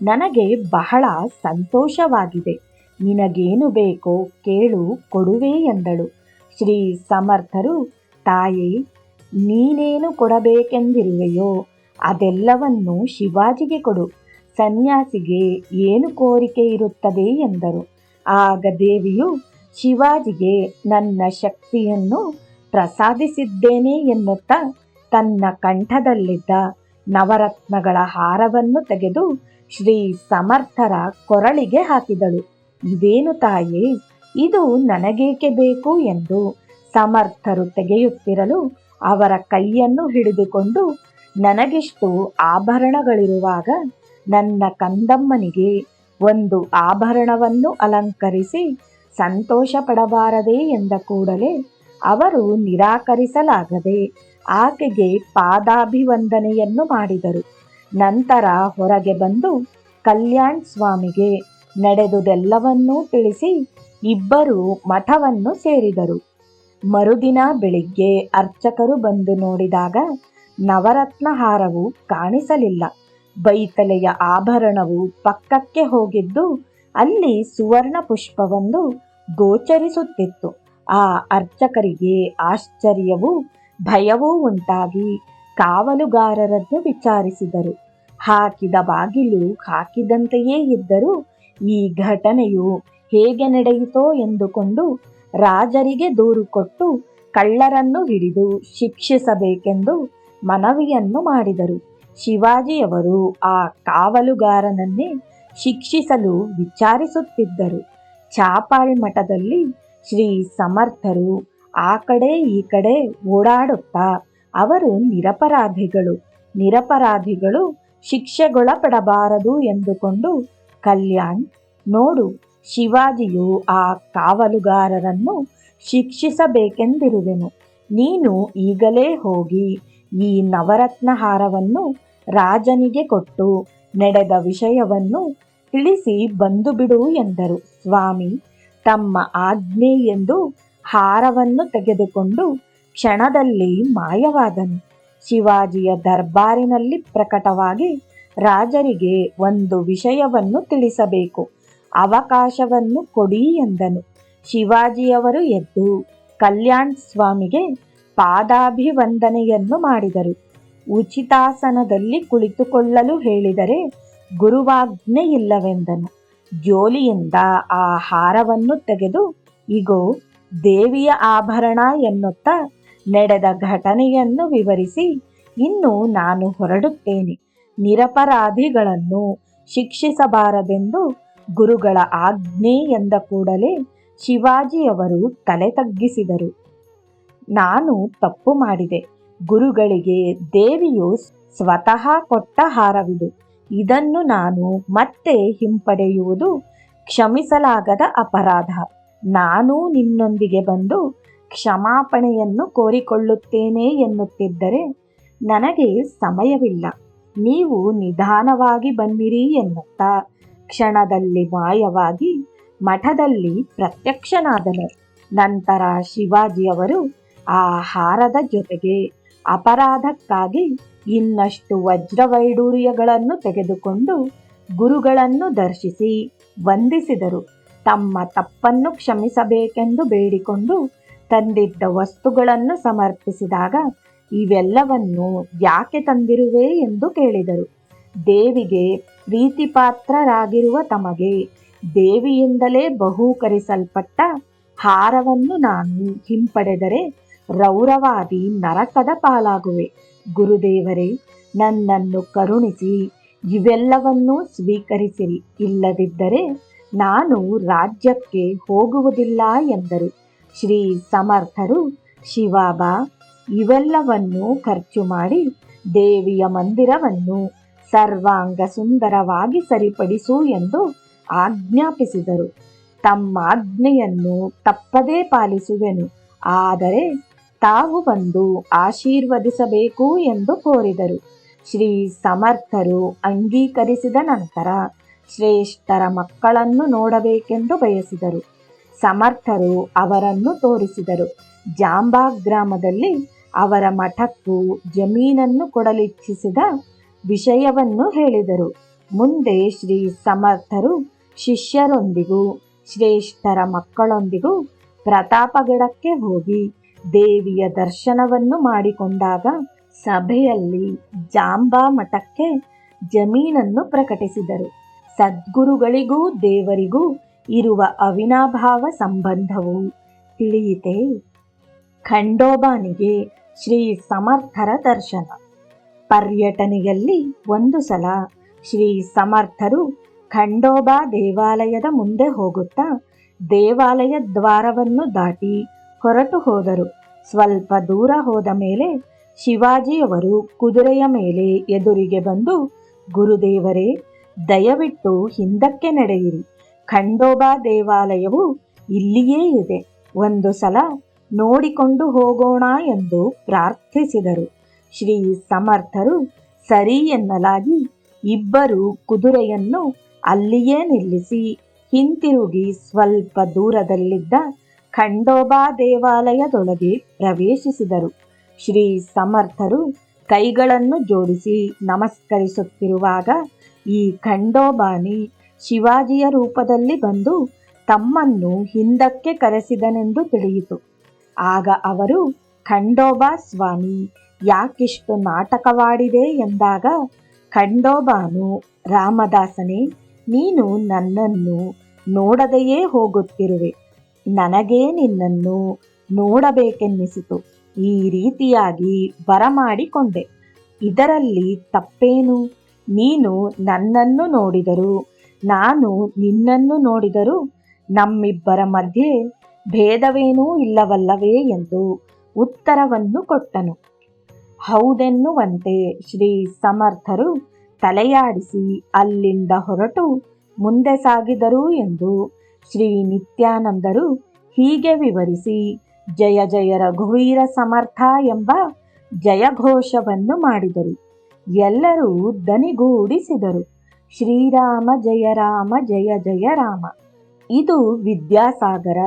ನನಗೆ ಬಹಳ ಸಂತೋಷವಾಗಿದೆ. ನಿನಗೇನು ಬೇಕೋ ಕೇಳು, ಕೊಡುವೆ ಎಂದಳು. ಶ್ರೀ ಸಮರ್ಥರು, ತಾಯೇ, ನೀನೇನು ಕೊಡಬೇಕೆಂದಿರುವೆಯೋ ಅದೆಲ್ಲವನ್ನು ಶಿವಾಜಿಗೆ ಕೊಡು. ಸನ್ಯಾಸಿಗೆ ಏನು ಕೋರಿಕೆ ಇರುತ್ತದೆ ಎಂದರು. ಆಗ ದೇವಿಯು ಶಿವಾಜಿಗೆ ನನ್ನ ಶಕ್ತಿಯನ್ನು ಪ್ರಸಾದಿಸಿದ್ದೇನೆ ಎನ್ನುತ್ತಾ ತನ್ನ ಕಂಠದಲ್ಲಿದ್ದ ನವರತ್ನಗಳ ಹಾರವನ್ನು ತೆಗೆದು ಶ್ರೀ ಸಮರ್ಥರ ಕೊರಳಿಗೆ ಹಾಕಿದಳು. ಇದೇನು ತಾಯೇ, ಇದು ನನಗೇಕೆ ಬೇಕು ಎಂದು ಸಮರ್ಥರು ತೆಗೆಯುತ್ತಿರಲು ಅವರ ಕೈಯನ್ನು ಹಿಡಿದುಕೊಂಡು, ನನಗಿಷ್ಟು ಆಭರಣಗಳಿರುವಾಗ ನನ್ನ ಕಂದಮ್ಮನಿಗೆ ಒಂದು ಆಭರಣವನ್ನು ಅಲಂಕರಿಸಿ ಸಂತೋಷ ಪಡಬಾರದೆ ಎಂದ ಕೂಡಲೇ ಅವರು ನಿರಾಕರಿಸಲಾಗದೆ ಆಕೆಗೆ ಪಾದಾಭಿವಂದನೆಯನ್ನು ಮಾಡಿದರು. ನಂತರ ಹೊರಗೆ ಬಂದು ಕಲ್ಯಾಣ್ ಸ್ವಾಮಿಗೆ ನಡೆದುದೆಲ್ಲವನ್ನೂ ತಿಳಿಸಿ ಇಬ್ಬರೂ ಮಠವನ್ನು ಸೇರಿದರು. ಮರುದಿನ ಬೆಳಿಗ್ಗೆ ಅರ್ಚಕರು ಬಂದು ನೋಡಿದಾಗ ನವರತ್ನ ಹಾರವು ಕಾಣಿಸಲಿಲ್ಲ. ಬೈತಲೆಯ ಆಭರಣವು ಪಕ್ಕಕ್ಕೆ ಹೋಗಿದ್ದು ಅಲ್ಲಿ ಸುವರ್ಣ ಪುಷ್ಪವೊಂದು ಗೋಚರಿಸುತ್ತಿತ್ತು. ಆ ಅರ್ಚಕರಿಗೆ ಆಶ್ಚರ್ಯವೂ ಭಯವೂ ಉಂಟಾಗಿ ಕಾವಲುಗಾರರನ್ನು ವಿಚಾರಿಸಿದರು. ಹಾಕಿದ ಬಾಗಿಲು ಹಾಕಿದಂತೆಯೇ ಇದ್ದರೂ ಈ ಘಟನೆಯು ಹೇಗೆ ನಡೆಯಿತೋ ಎಂದುಕೊಂಡು ರಾಜರಿಗೆ ದೂರು ಕೊಟ್ಟು ಕಳ್ಳರನ್ನು ಹಿಡಿದು ಶಿಕ್ಷಿಸಬೇಕೆಂದು ಮನವಿಯನ್ನು ಮಾಡಿದರು. ಶಿವಾಜಿಯವರು ಆ ಕಾವಲುಗಾರನನ್ನೇ ಶಿಕ್ಷಿಸಲು ವಿಚಾರಿಸುತ್ತಿದ್ದರು. ಚಾಪಾಳ್ ಮಠದಲ್ಲಿ ಶ್ರೀ ಸಮರ್ಥರು ಆ ಕಡೆ ಈ ಕಡೆ ಓಡಾಡುತ್ತಾ ಅವರು ನಿರಪರಾಧಿಗಳು ಶಿಕ್ಷೆಗೊಳಪಡಬಾರದು ಎಂದುಕೊಂಡು, ಕಲ್ಯಾಣ್, ನೋಡು, ಶಿವಾಜಿಯು ಆ ಕಾವಲುಗಾರರನ್ನು ಶಿಕ್ಷಿಸಬೇಕೆಂದಿರುವೆನು. ನೀನು ಈಗಲೇ ಹೋಗಿ ಈ ನವರತ್ನ ಹಾರವನ್ನು ರಾಜನಿಗೆ ಕೊಟ್ಟು ನಡೆದ ವಿಷಯವನ್ನು ತಿಳಿಸಿ ಬಂದು ಬಿಡು ಎಂದರು. ಸ್ವಾಮಿ ತಮ್ಮ ಆಜ್ಞೆ ಎಂದು ಹಾರವನ್ನು ತೆಗೆದುಕೊಂಡು ಕ್ಷಣದಲ್ಲಿ ಮಾಯವಾದನು. ಶಿವಾಜಿಯ ದರ್ಬಾರಿನಲ್ಲಿ ಪ್ರಕಟವಾಗಿ ರಾಜರಿಗೆ ಒಂದು ವಿಷಯವನ್ನು ತಿಳಿಸಬೇಕು, ಅವಕಾಶವನ್ನು ಕೊಡಿ ಎಂದನು. ಶಿವಾಜಿಯವರು ಎದ್ದು ಕಲ್ಯಾಣ್ ಸ್ವಾಮಿಗೆ ಪಾದಾಭಿವಂದನೆಯನ್ನು ಮಾಡಿದರು. ಉಚಿತಾಸನದಲ್ಲಿ ಕುಳಿತುಕೊಳ್ಳಲು ಹೇಳಿದರೆ ಗುರುವಾಜ್ಞೆ ಇಲ್ಲವೆಂದನು. ಜೋಲಿಯಿಂದ ಆ ಹಾರವನ್ನು ತೆಗೆದು, ಇಗೋ ದೇವಿಯ ಆಭರಣ ಎನ್ನುತ್ತಾ ನಡೆದ ಘಟನೆಯನ್ನು ವಿವರಿಸಿ, ಇನ್ನು ನಾನು ಹೊರಡುತ್ತೇನೆ. ನಿರಪರಾಧಿಗಳನ್ನು ಶಿಕ್ಷಿಸಬಾರದೆಂದು ಗುರುಗಳ ಆಜ್ಞೆ ಎಂದ ಕೂಡಲೇ ಶಿವಾಜಿಯವರು ತಲೆ ತಗ್ಗಿಸಿದರು. ನಾನು ತಪ್ಪು ಮಾಡಿದೆ. ಗುರುಗಳಿಗೆ ದೇವಿಯು ಸ್ವತಃ ಕೊಟ್ಟ ಹಾರವಿದು. ಇದನ್ನು ನಾನು ಮತ್ತೆ ಹಿಂಪಡೆಯುವುದು ಕ್ಷಮಿಸಲಾಗದ ಅಪರಾಧ. ನಾನು ನಿನ್ನೊಂದಿಗೆ ಬಂದು ಕ್ಷಮಾಪಣೆಯನ್ನು ಕೋರಿಕೊಳ್ಳುತ್ತೇನೆ ಎನ್ನುತ್ತಿದ್ದರೆ ನನಗೆ ಸಮಯವಿಲ್ಲ. ನೀವು ನಿಧಾನವಾಗಿ ಬನ್ನಿರಿ ಎನ್ನುತ್ತಾ ಕ್ಷಣದಲ್ಲಿ ಮಾಯವಾಗಿ ಮಠದಲ್ಲಿ ಪ್ರತ್ಯಕ್ಷನಾದನು. ನಂತರ ಶಿವಾಜಿಯವರು ಆ ಹಾರದ ಜೊತೆಗೆ ಅಪರಾಧಕ್ಕಾಗಿ ಇನ್ನಷ್ಟು ವಜ್ರವೈಡೂರ್ಯಗಳನ್ನು ತೆಗೆದುಕೊಂಡು ಗುರುಗಳನ್ನು ದರ್ಶಿಸಿ ವಂದಿಸಿದರು. ತಮ್ಮ ತಪ್ಪನ್ನು ಕ್ಷಮಿಸಬೇಕೆಂದು ಬೇಡಿಕೊಂಡು ತಂದಿದ್ದ ವಸ್ತುಗಳನ್ನು ಸಮರ್ಪಿಸಿದಾಗ ಇವೆಲ್ಲವನ್ನು ಯಾಕೆ ತಂದಿರುವೆ ಎಂದು ಕೇಳಿದರು. ದೇವಿಗೆ ಪ್ರೀತಿಪಾತ್ರರಾಗಿರುವ ತಮಗೆ ದೇವಿಯಿಂದಲೇ ಬಹುಕರಿಸಲ್ಪಟ್ಟ ಹಾರವನ್ನು ನಾನು ಹಿಂಪಡೆದರೆ ರೌರವಾದಿ ನರಕದ ಪಾಲಾಗುವೆ. ಗುರುದೇವರೇ, ನನ್ನನ್ನು ಕರುಣಿಸಿ ಇವೆಲ್ಲವನ್ನೂ ಸ್ವೀಕರಿಸಿರಿ, ಇಲ್ಲದಿದ್ದರೆ ನಾನು ರಾಜ್ಯಕ್ಕೆ ಹೋಗುವುದಿಲ್ಲ ಎಂದರು. ಶ್ರೀ ಸಮರ್ಥರು, ಶಿವಾಬಾ, ಇವೆಲ್ಲವನ್ನೂ ಖರ್ಚು ಮಾಡಿ ದೇವಿಯ ಮಂದಿರವನ್ನು ಸರ್ವಾಂಗ ಸುಂದರವಾಗಿ ಸರಿಪಡಿಸು ಎಂದು ಆಜ್ಞಾಪಿಸಿದರು. ತಮ್ಮ ಆಜ್ಞೆಯನ್ನು ತಪ್ಪದೇ ಪಾಲಿಸುವೆನು, ಆದರೆ ತಾವು ಬಂದು ಆಶೀರ್ವದಿಸಬೇಕು ಎಂದು ಕೋರಿದರು. ಶ್ರೀ ಸಮರ್ಥರು ಅಂಗೀಕರಿಸಿದ ನಂತರ ಶ್ರೇಷ್ಠರ ಮಕ್ಕಳನ್ನು ನೋಡಬೇಕೆಂದು ಬಯಸಿದರು. ಸಮರ್ಥರು ಅವರನ್ನು ತೋರಿಸಿದರು. ಜಾಂಬಾ ಗ್ರಾಮದಲ್ಲಿ ಅವರ ಮಠಕ್ಕೂ ಜಮೀನನ್ನು ಕೊಡಲಿಚ್ಛಿಸಿದ ವಿಷಯವನ್ನು ಹೇಳಿದರು. ಮುಂದೆ ಶ್ರೀ ಸಮರ್ಥರು ಶಿಷ್ಯರೊಂದಿಗೂ ಶ್ರೇಷ್ಠರ ಮಕ್ಕಳೊಂದಿಗೂ ಪ್ರತಾಪಗಡಕ್ಕೆ ಹೋಗಿ ದೇವಿಯ ದರ್ಶನವನ್ನು ಮಾಡಿಕೊಂಡಾಗ ಸಭೆಯಲ್ಲಿ ಜಾಂಬಾ ಮಠಕ್ಕೆ ಜಮೀನನ್ನು ಪ್ರಕಟಿಸಿದರು. ಸದ್ಗುರುಗಳಿಗೂ ದೇವರಿಗೂ ಇರುವ ಅವಿನಾಭಾವ ಸಂಬಂಧವು ತಿಳಿಯಿತೆ. ಖಂಡೋಬಾನಿಗೆ ಶ್ರೀ ಸಮರ್ಥರ ದರ್ಶನ. ಪರ್ಯಟನೆಯಲ್ಲಿ ಒಂದು ಸಲ ಶ್ರೀ ಸಮರ್ಥರು ಖಂಡೋಬಾ ದೇವಾಲಯದ ಮುಂದೆ ಹೋಗುತ್ತಾ ದೇವಾಲಯ ದ್ವಾರವನ್ನು ದಾಟಿ ಹೊರಟು ಹೋದರು. ಸ್ವಲ್ಪ ದೂರ ಹೋದ ಮೇಲೆ ಶಿವಾಜಿಯವರು ಕುದುರೆಯ ಮೇಲೆ ಎದುರಿಗೆ ಬಂದು, ಗುರುದೇವರೇ, ದಯವಿಟ್ಟು ಹಿಂದಕ್ಕೆ ನಡೆಯಿರಿ, ಖಂಡೋಬಾ ದೇವಾಲಯವು ಇಲ್ಲಿಯೇ ಇದೆ, ಒಂದು ಸಲ ನೋಡಿಕೊಂಡು ಹೋಗೋಣ ಎಂದು ಪ್ರಾರ್ಥಿಸಿದರು. ಶ್ರೀ ಸಮರ್ಥರು ಸರಿ ಎನ್ನಲಾಗಿ ಇಬ್ಬರು ಕುದುರೆಯನ್ನು ಅಲ್ಲಿಯೇ ನಿಲ್ಲಿಸಿ ಹಿಂತಿರುಗಿ ಸ್ವಲ್ಪ ದೂರದಲ್ಲಿದ್ದ ಖಂಡೋಬಾ ದೇವಾಲಯದೊಳಗೆ ಪ್ರವೇಶಿಸಿದರು. ಶ್ರೀ ಸಮರ್ಥರು ಕೈಗಳನ್ನು ಜೋಡಿಸಿ ನಮಸ್ಕರಿಸುತ್ತಿರುವಾಗ ಈ ಖಂಡೋಬಾನಿ ಶಿವಾಜಿಯ ರೂಪದಲ್ಲಿ ಬಂದು ತಮ್ಮನ್ನು ಹಿಂದಕ್ಕೆ ಕರೆಸಿದನೆಂದು ತಿಳಿಯಿತು. ಆಗ ಅವರು, ಖಂಡೋಬಾ ಸ್ವಾಮಿ, ಯಾಕಿಷ್ಟು ನಾಟಕವಾಡಿದೆ ಎಂದಾಗ ಖಂಡೋಬಾನು, ರಾಮದಾಸನೇ, ನೀನು ನನ್ನನ್ನು ನೋಡದೆಯೇ ಹೋಗುತ್ತಿರುವೆ, ನನಗೇ ನಿನ್ನನ್ನು ನೋಡಬೇಕೆನ್ನಿಸಿತು, ಈ ರೀತಿಯಾಗಿ ಬರಮಾಡಿಕೊಂಡೆ, ಇದರಲ್ಲಿ ತಪ್ಪೇನು? ನೀನು ನನ್ನನ್ನು ನೋಡಿದರೂ ನಾನು ನಿನ್ನನ್ನು ನೋಡಿದರೂ ನಮ್ಮಿಬ್ಬರ ಮಧ್ಯೆ ಭೇದವೇನೂ ಇಲ್ಲವಲ್ಲವೇ ಎಂದು ಉತ್ತರವನ್ನು ಕೊಟ್ಟನು. ಹೌದೆನ್ನುವಂತೆ ಶ್ರೀ ಸಮರ್ಥರು ತಲೆಯಾಡಿಸಿ ಅಲ್ಲಿಂದ ಹೊರಟು ಮುಂದೆ ಸಾಗಿದರು ಎಂದು ಶ್ರೀ ನಿತ್ಯಾನಂದರು ಹೀಗೆ ವಿವರಿಸಿ, ಜಯ ಜಯ ರಘುವೀರ ಸಮರ್ಥ ಎಂಬ ಜಯಘೋಷವನ್ನು ಮಾಡಿದರು. ಎಲ್ಲರೂ ದನಿಗೂಡಿಸಿದರು, ಶ್ರೀರಾಮ ಜಯ ರಾಮ ಜಯ ಜಯ ರಾಮ. ಇದು ವಿದ್ಯಾಸಾಗರ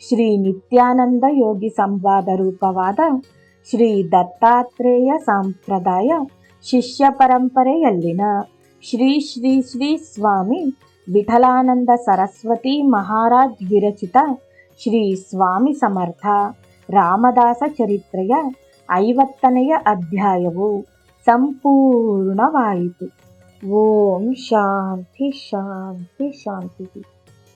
ಶ್ರೀ ನಿತ್ಯಾನಂದ ಯೋಗಿ ಸಂವಾದ ರೂಪವಾದ ಶ್ರೀ ದತ್ತಾತ್ರೇಯ ಸಂಪ್ರದಾಯ ಶಿಷ್ಯ ಪರಂಪರೆಯಲ್ಲಿನ ಶ್ರೀ ಶ್ರೀ ಶ್ರೀ ಸ್ವಾಮಿ ವಿಠಲಾನಂದ ಸರಸ್ವತಿ ಮಹಾರಾಜ್ ವಿರಚಿತ ಶ್ರೀ ಸ್ವಾಮಿ ಸಮರ್ಥ ರಾಮದಾಸ ಚರಿತ್ರೆಯ 50ನೆಯ ಅಧ್ಯಾಯವು ಸಂಪೂರ್ಣವಾಯಿತು. ಓಂ ಶಾಂತಿ ಶಾಂತಿ ಶಾಂತಿ.